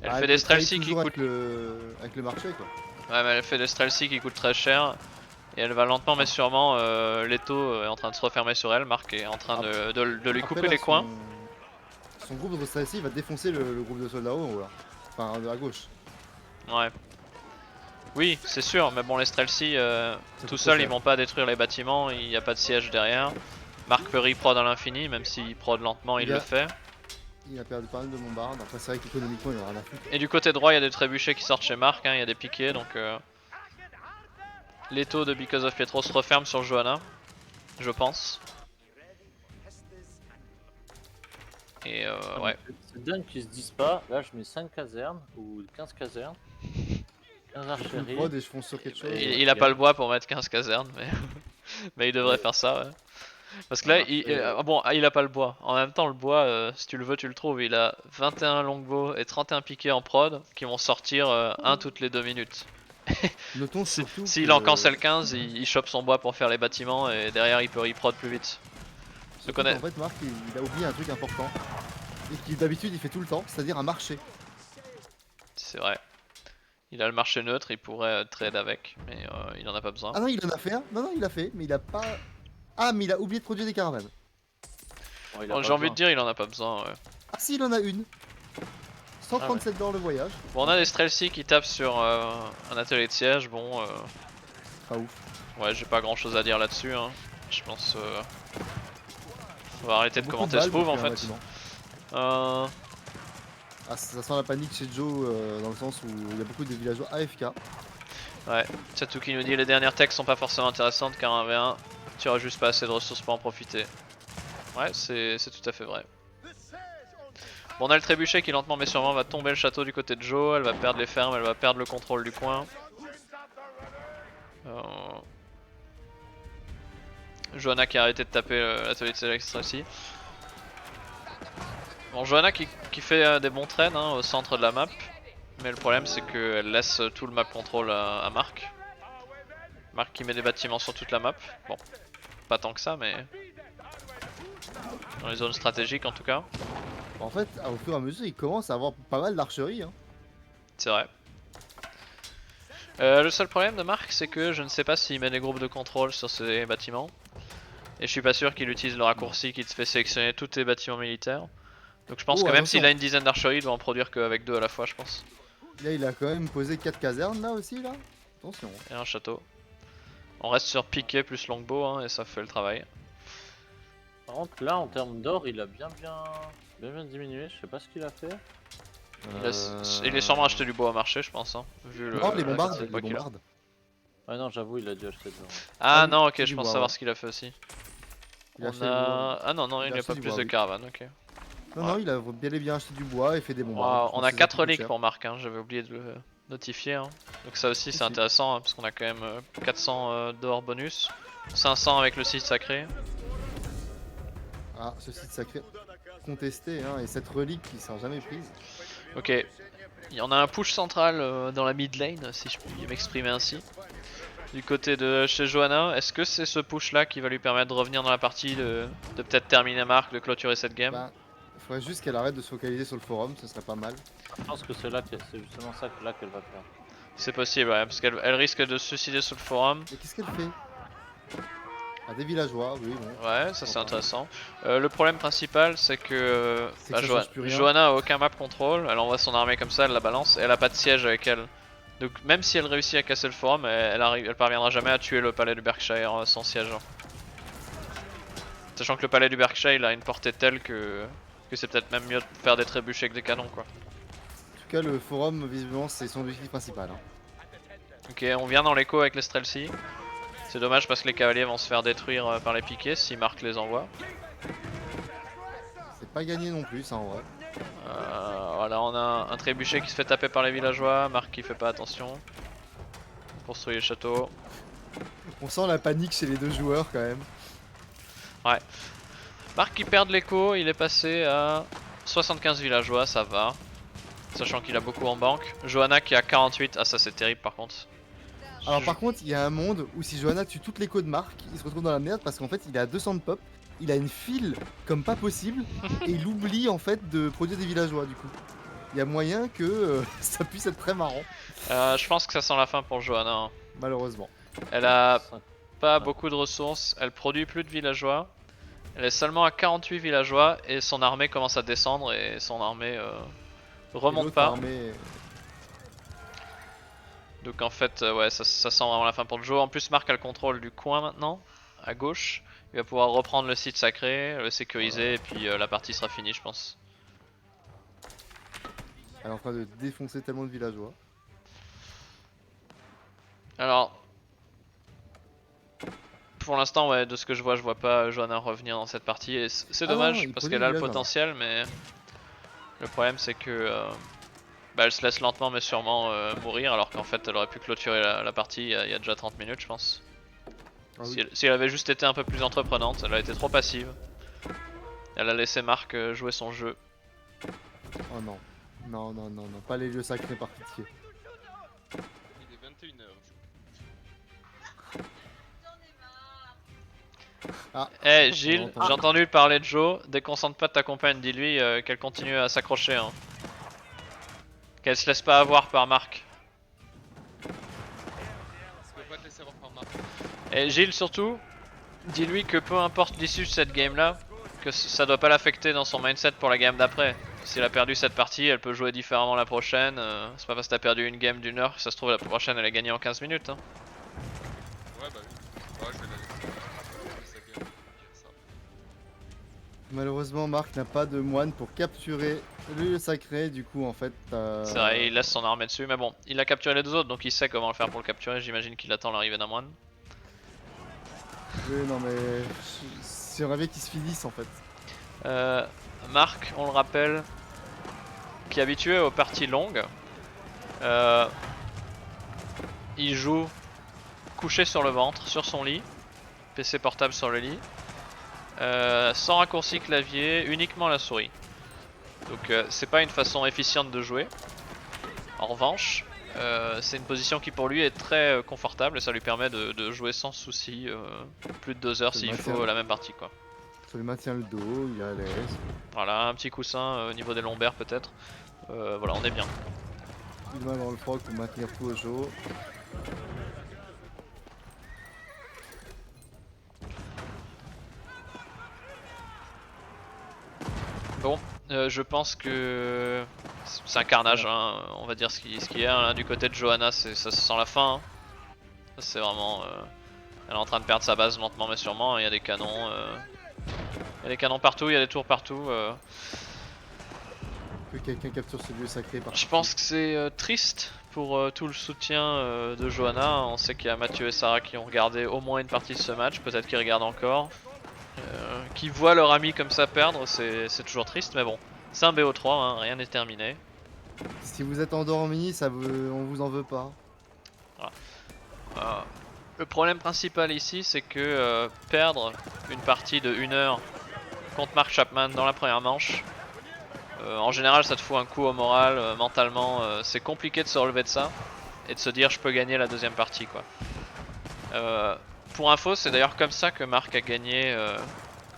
[SPEAKER 1] Elle
[SPEAKER 2] Ah,
[SPEAKER 1] fait des
[SPEAKER 2] peut travailler
[SPEAKER 1] Streltsy qui
[SPEAKER 2] toujours
[SPEAKER 1] coûtent.
[SPEAKER 2] avec le marché quoi.
[SPEAKER 1] Ouais, mais elle fait des Streltsy qui coûtent très cher. Et elle va lentement mais sûrement. Leto est en train de se refermer sur elle. Marc est en train de lui
[SPEAKER 2] Après,
[SPEAKER 1] couper
[SPEAKER 2] là,
[SPEAKER 1] les coins.
[SPEAKER 2] Son groupe de Streltsy va défoncer le groupe de soldats haut là. Enfin, à gauche.
[SPEAKER 1] Ouais. Oui, c'est sûr, mais bon, les Streltsy
[SPEAKER 2] coûte
[SPEAKER 1] tout
[SPEAKER 2] trop
[SPEAKER 1] seuls
[SPEAKER 2] cher.
[SPEAKER 1] ils vont pas détruire les bâtiments. Il n'y a pas de siège derrière. Marc peut reprod à l'infini, même s'il prod lentement, il le fait.
[SPEAKER 2] Il a perdu pas mal de bombardes. Après, c'est vrai qu'économiquement, il en a rien à foutre.
[SPEAKER 1] Et du côté droit, il y a des trébuchets qui sortent chez Marc, hein, il y a des piquets donc. Leto de Because of Pietro se referme sur Johanna, je pense. Et ouais.
[SPEAKER 3] C'est dingue qu'ils se disent pas. Là, je mets 5 casernes ou 15 casernes. 15
[SPEAKER 2] Je
[SPEAKER 3] archeries.
[SPEAKER 2] prod et je fonce sur quelque chose.
[SPEAKER 1] Il a pas le bois pour mettre 15 casernes, mais, mais il devrait faire ça, ouais. Parce que là, bon, il a pas le bois. En même temps, le bois, si tu le veux, tu le trouves. Il a 21 longbows et 31 piquets en prod qui vont sortir un toutes les 2 minutes.
[SPEAKER 2] Notons surtout
[SPEAKER 1] S'il en cancelle 15, il chope son bois pour faire les bâtiments et derrière il peut reprod plus vite.
[SPEAKER 2] En fait, Marc, il a oublié un truc important. Et qui d'habitude il fait tout le temps, c'est-à-dire un marché.
[SPEAKER 1] C'est vrai. Il a le marché neutre, il pourrait trade avec, mais il en a pas besoin.
[SPEAKER 2] Ah non, il en a fait un. Non, non, il a fait, mais il a pas. Ah, mais il a oublié de produire des caravanes.
[SPEAKER 3] Bon,
[SPEAKER 1] Bon, j'ai envie de dire, il en a pas besoin, ouais.
[SPEAKER 2] Ah, si, il en a une. 137 dans le voyage.
[SPEAKER 1] Bon, on a des Streltsy qui tapent sur un atelier de siège, bon.
[SPEAKER 2] Pas ouf.
[SPEAKER 1] Ouais, j'ai pas grand chose à dire là-dessus, hein. Je pense. On va arrêter de
[SPEAKER 2] Beaucoup
[SPEAKER 1] commenter
[SPEAKER 2] balles
[SPEAKER 1] ce move
[SPEAKER 2] pour
[SPEAKER 1] en
[SPEAKER 2] faire un
[SPEAKER 1] fait.
[SPEAKER 2] bâtiment.
[SPEAKER 1] Euh,
[SPEAKER 2] Ah, ça sent la panique chez Joe dans le sens où il y a beaucoup de villageois AFK.
[SPEAKER 1] Ouais, Chatou qui nous dit les dernières techs sont pas forcément intéressantes car un V1, tu auras juste pas assez de ressources pour en profiter. Ouais, c'est tout à fait vrai. Bon, on a le trébuchet qui lentement mais sûrement va tomber le château du côté de Joe, elle va perdre les fermes, elle va perdre le contrôle du coin. Johanna qui a arrêté de taper l'atelier de Céleste aussi. Bon, Johanna qui fait des bons trades hein, au centre de la map. Mais le problème c'est qu'elle laisse tout le map control à Marc. Marc qui met des bâtiments sur toute la map. Bon, pas tant que ça mais... Dans les zones stratégiques en tout cas.
[SPEAKER 2] En fait, au fur et à mesure, il commence à avoir pas mal d'archerie. Hein.
[SPEAKER 1] C'est vrai. Le seul problème de Marc c'est que je ne sais pas s'il met des groupes de contrôle sur ses bâtiments. Et je suis pas sûr qu'il utilise le raccourci qui te fait sélectionner tous tes bâtiments militaires. Donc je pense que même s'il a une dizaine d'archeries, il doit en produire qu'avec 2 à la fois je pense.
[SPEAKER 2] Là, il a quand même posé 4 casernes là aussi là. Attention.
[SPEAKER 1] Et un château. On reste sur piquet plus longbow hein, et ça fait le travail.
[SPEAKER 3] Par contre, là, en termes d'or, il a bien diminué. Je sais pas ce qu'il a fait.
[SPEAKER 1] Il est sûrement acheté du bois au marché je pense hein, vu le...
[SPEAKER 2] Non, les
[SPEAKER 1] la
[SPEAKER 2] bombardes,
[SPEAKER 1] quantité de bois qu'il a.
[SPEAKER 3] Ah non, j'avoue, il a dû acheter de l'or.
[SPEAKER 1] Ah
[SPEAKER 2] Ah oui,
[SPEAKER 1] non ok
[SPEAKER 2] c'est
[SPEAKER 1] je
[SPEAKER 2] du
[SPEAKER 1] pense
[SPEAKER 2] bois,
[SPEAKER 1] savoir
[SPEAKER 2] ouais.
[SPEAKER 1] ce qu'il a fait aussi.
[SPEAKER 2] Il a
[SPEAKER 1] On
[SPEAKER 2] acheté
[SPEAKER 1] a... Ah non non
[SPEAKER 2] il
[SPEAKER 1] il
[SPEAKER 2] a
[SPEAKER 1] a
[SPEAKER 2] acheté
[SPEAKER 1] pas
[SPEAKER 2] du
[SPEAKER 1] plus
[SPEAKER 2] bois,
[SPEAKER 1] de
[SPEAKER 2] oui.
[SPEAKER 1] caravanes ok.
[SPEAKER 2] Non,
[SPEAKER 1] Ouais.
[SPEAKER 2] non, il a bel et bien acheté du bois et fait des
[SPEAKER 1] Wow,
[SPEAKER 2] bombardes.
[SPEAKER 1] on a 4 reliques pour Marc, hein, j'avais oublié de le notifier. Hein. Donc ça aussi c'est intéressant hein, parce qu'on a quand même 400 d'or bonus, 500 avec le site sacré.
[SPEAKER 2] Ah, ce site sacré contesté hein, et cette relique qui sera jamais prise.
[SPEAKER 1] Ok, il y en a un push central dans la mid lane si je puis m'exprimer ainsi. Du côté de chez Johanna, est-ce que c'est ce push là qui va lui permettre de revenir dans la partie, de peut-être terminer Marc, de clôturer cette game?
[SPEAKER 2] Bah, il faudrait juste qu'elle arrête de se focaliser sur le forum, ce serait pas mal.
[SPEAKER 3] Je pense que c'est là, c'est justement ça là qu'elle va faire.
[SPEAKER 1] C'est possible ouais, parce qu'elle risque de se suicider sur le forum.
[SPEAKER 2] Et qu'est-ce qu'elle fait? Ah, des villageois, oui, bon.
[SPEAKER 1] Ouais, ça c'est
[SPEAKER 2] Enfin.
[SPEAKER 1] intéressant. Le problème principal, c'est que,
[SPEAKER 2] C'est que ça change plus rien.
[SPEAKER 1] Johanna a aucun map control, elle envoie son armée comme ça, elle la balance, et elle a pas de siège avec elle. Donc même si elle réussit à casser le forum, elle parviendra jamais à tuer le palais du Berkshire sans siège. Sachant que le palais du Berkshire il a une portée telle que c'est peut-être même mieux de faire des trébuchets que des canons quoi.
[SPEAKER 2] En tout cas, le forum, visiblement, c'est son objectif principal. Hein.
[SPEAKER 1] Ok, on vient dans l'écho avec les Streltsy. C'est dommage parce que les cavaliers vont se faire détruire par les piquets si Marc les envoie.
[SPEAKER 2] C'est pas gagné non plus, ça, en vrai.
[SPEAKER 1] Voilà, on a un trébuchet qui se fait taper par les villageois, Marc qui fait pas attention. Construit le château.
[SPEAKER 2] On sent la panique chez les deux joueurs, quand même.
[SPEAKER 1] Ouais. Marc qui perd de l'écho, il est passé à 75 villageois, ça va. Sachant qu'il a beaucoup en banque. Johanna qui a 48, ah ça c'est terrible par contre.
[SPEAKER 2] Alors par contre, il y a un monde où si Johanna tue toutes les l'écho de Marc, il se retrouve dans la merde parce qu'en fait il est à 200 de pop, il a une file comme pas possible et il oublie en fait de produire des villageois du coup. Il y a moyen que ça puisse être très marrant,
[SPEAKER 1] Je pense que ça sent la fin pour Johanna. Hein.
[SPEAKER 2] malheureusement.
[SPEAKER 1] Elle a pas beaucoup de ressources, elle produit plus de villageois. Elle est seulement à 48 villageois et son armée commence à descendre et son armée remonte pas.
[SPEAKER 2] Armée...
[SPEAKER 1] Donc en fait, ouais, ça sent vraiment la fin pour le jeu. En plus, Marc a le contrôle du coin maintenant, à gauche. Il va pouvoir reprendre le site sacré, le sécuriser, et puis la partie sera finie, je pense.
[SPEAKER 2] Elle est en train de défoncer tellement de villageois.
[SPEAKER 1] Alors, pour l'instant, ouais, de ce que je vois pas Johanna revenir dans cette partie. Et c'est dommage,
[SPEAKER 2] non,
[SPEAKER 1] parce
[SPEAKER 2] il
[SPEAKER 1] qu'elle a le
[SPEAKER 2] produit des
[SPEAKER 1] potentiel, mais le problème c'est que bah, elle se laisse lentement mais sûrement mourir, alors qu'en fait elle aurait pu clôturer la partie il y a déjà 30 minutes, je pense.
[SPEAKER 2] Ah oui.
[SPEAKER 1] Si elle avait juste été un peu plus entreprenante, elle a été trop passive. Elle a laissé Marc jouer son jeu.
[SPEAKER 2] Oh non. Non, non, non, non, pas les lieux sacrés par pitié.
[SPEAKER 5] Il est 21h.
[SPEAKER 2] Ah,
[SPEAKER 1] Eh Gilles,
[SPEAKER 2] entend.
[SPEAKER 1] j'ai entendu parler de Joe, déconcentre pas de ta compagne, dis-lui qu'elle continue à s'accrocher. Hein. Qu'elle se laisse pas avoir par Marc.
[SPEAKER 5] Je peux pas te laisser avoir par Marc.
[SPEAKER 1] Et Gilles surtout, dis-lui que peu importe l'issue de cette game là, que ça doit pas l'affecter dans son mindset pour la game d'après. Si elle a perdu cette partie, elle peut jouer différemment la prochaine. C'est pas parce que t'as perdu une game d'une heure que ça se trouve la prochaine elle a gagné en 15 minutes. Hein.
[SPEAKER 5] Ouais, bah oui. Ouais, je vais la laisser. Je vais laisser la game. Ça.
[SPEAKER 2] malheureusement Marc n'a pas de moine pour capturer le lieu sacré, du coup en fait...
[SPEAKER 1] C'est vrai, il laisse son armée dessus, mais bon, il a capturé les deux autres donc il sait comment le faire pour le capturer. J'imagine qu'il attend l'arrivée d'un moine.
[SPEAKER 2] Oui, non mais... J'aimerais bien qu'ils se finissent en fait.
[SPEAKER 1] Marc, on le rappelle, qui est habitué aux parties longues, il joue couché sur le ventre, sur son lit, PC portable sur le lit, sans raccourci clavier, uniquement la souris. Donc c'est pas une façon efficiente de jouer. En revanche, c'est une position qui pour lui est très confortable et ça lui permet de jouer sans souci plus de 2 heures s'il faut la même partie quoi.
[SPEAKER 2] Ça lui maintient le dos, il est à l'aise.
[SPEAKER 1] Voilà, un petit coussin au niveau des lombaires peut-être. Voilà, on est bien.
[SPEAKER 2] Une main dans le froc pour maintenir tout au chaud.
[SPEAKER 1] Bon, je pense que c'est un carnage, hein, on va dire ce qui est. Hein. Du côté de Johanna, ça se sent la fin. Hein. C'est vraiment... elle est en train de perdre sa base lentement mais sûrement. Il y a des canons. Il y a des canons partout, il y a des tours partout.
[SPEAKER 2] Que quelqu'un capture ce lieu sacré par
[SPEAKER 1] Je pense que c'est triste pour tout le soutien de Johanna. On sait qu'il y a Mathieu et Sarah qui ont regardé au moins une partie de ce match, peut-être qu'ils regardent encore. Qui voient leur ami comme ça perdre, c'est toujours triste, mais bon. C'est un BO3, hein, rien n'est terminé.
[SPEAKER 2] Si vous êtes endormi, on vous en veut pas.
[SPEAKER 1] Le problème principal ici, c'est que perdre une partie de 1 heure contre Mark Chapman dans la première manche, en général ça te fout un coup au moral, mentalement c'est compliqué de se relever de ça et de se dire je peux gagner la deuxième partie quoi. Pour info, c'est d'ailleurs comme ça que Mark a gagné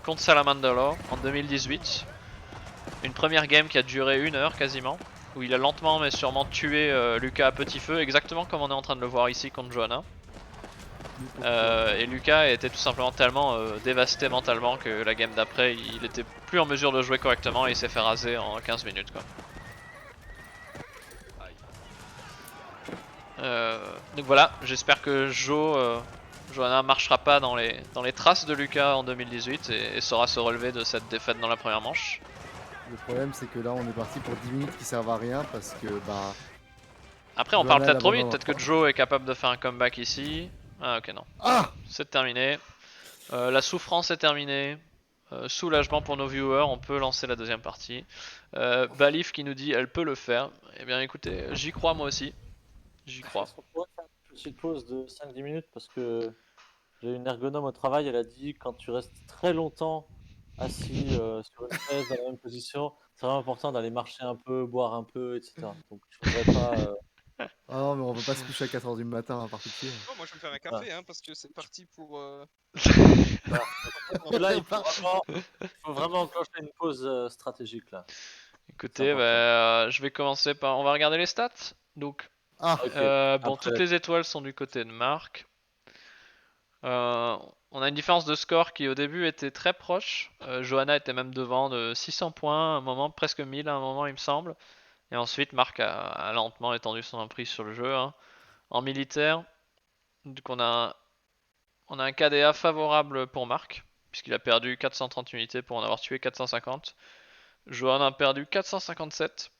[SPEAKER 1] contre Salamandolo en 2018. Une première game qui a duré 1 heure quasiment, où il a lentement mais sûrement tué Lucas à petit feu, exactement comme on est en train de le voir ici contre Johanna. Et Lucas était tout simplement tellement dévasté mentalement que la game d'après il était plus en mesure de jouer correctement et il s'est fait raser en 15 minutes quoi. Donc voilà, j'espère que Johanna marchera pas dans les traces de Lucas en 2018 et saura se relever de cette défaite dans la première manche.
[SPEAKER 2] Le problème, c'est que là, on est parti pour 10 minutes qui servent à rien parce que, bah.
[SPEAKER 1] Après on parle
[SPEAKER 2] Johanna,
[SPEAKER 1] peut-être
[SPEAKER 2] elle
[SPEAKER 1] trop
[SPEAKER 2] abandonne
[SPEAKER 1] vite,
[SPEAKER 2] en
[SPEAKER 1] peut-être que
[SPEAKER 2] 3.
[SPEAKER 1] Joe est capable de faire un comeback ici. Ah ok non,
[SPEAKER 2] Ah!
[SPEAKER 1] c'est terminé. La souffrance est terminée. Soulagement pour nos viewers, on peut lancer la deuxième partie. Balif qui nous dit elle peut le faire. Eh bien écoutez, j'y crois moi aussi. J'y crois.
[SPEAKER 3] Est-ce qu'on pourrait faire une petite pause de 5-10 minutes parce que j'ai une ergonome au travail, elle a dit quand tu restes très longtemps assis sur une chaise dans la même position, c'est vraiment important d'aller marcher un peu, boire un peu, etc. Donc je voudrais pas.
[SPEAKER 2] Ah non, mais on peut pas se coucher à 4h du matin, hein, par pitié.
[SPEAKER 5] Oh, moi je vais me faire un
[SPEAKER 3] Voilà.
[SPEAKER 5] café, hein, parce que c'est parti pour.
[SPEAKER 3] Voilà. Donc là, il faut vraiment enclencher une pause stratégique là. C'est
[SPEAKER 1] Écoutez,
[SPEAKER 3] important.
[SPEAKER 1] je vais commencer par. On va regarder les stats. Donc,
[SPEAKER 2] Ah!
[SPEAKER 3] Ok.
[SPEAKER 1] bon,
[SPEAKER 3] Après,
[SPEAKER 1] toutes les étoiles sont du côté de Marc. On a une différence de score qui au début était très proche. Johanna était même devant de 600 points, à un moment presque 1000 à un moment il me semble. Et ensuite Marc a lentement étendu son emprise sur le jeu. Hein. En militaire, donc on a un KDA favorable pour Marc, puisqu'il a perdu 430 unités pour en avoir tué 450. Johanna a perdu 457.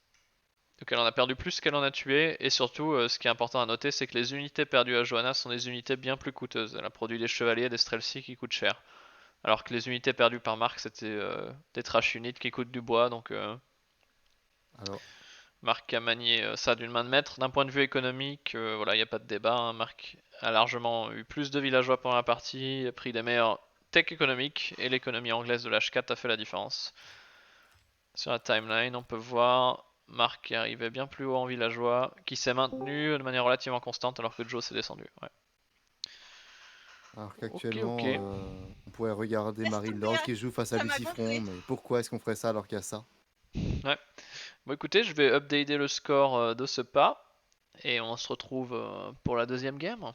[SPEAKER 1] Donc elle en a perdu plus qu'elle en a tué, et surtout ce qui est important à noter c'est que les unités perdues à Johanna sont des unités bien plus coûteuses. Elle a produit des chevaliers et des streltsy qui coûtent cher. Alors que les unités perdues par Marc c'était des trash units qui coûtent du bois, donc
[SPEAKER 2] Alors,
[SPEAKER 1] Marc a manié ça d'une main de maître. D'un point de vue économique, voilà, il n'y a pas de débat. Hein. Marc a largement eu plus de villageois pendant la partie, a pris des meilleurs tech économiques, et l'économie anglaise de l'H4 a fait la différence. Sur la timeline, on peut voir Marc qui arrivait bien plus haut en villageois, qui s'est maintenu de manière relativement constante alors que Joe s'est descendu. Ouais.
[SPEAKER 2] alors
[SPEAKER 1] Ok,
[SPEAKER 2] qu'actuellement,
[SPEAKER 1] ok.
[SPEAKER 2] on pourrait regarder
[SPEAKER 4] Laisse
[SPEAKER 2] Marie
[SPEAKER 4] tomber,
[SPEAKER 2] Lord qui joue face à
[SPEAKER 4] ça m'a
[SPEAKER 2] Lucifron,
[SPEAKER 4] gonflé.
[SPEAKER 2] mais pourquoi est-ce qu'on ferait ça alors qu'il y a ça?
[SPEAKER 1] Ouais. Bon écoutez, je vais updater le score de ce pas, et on se retrouve pour la deuxième game.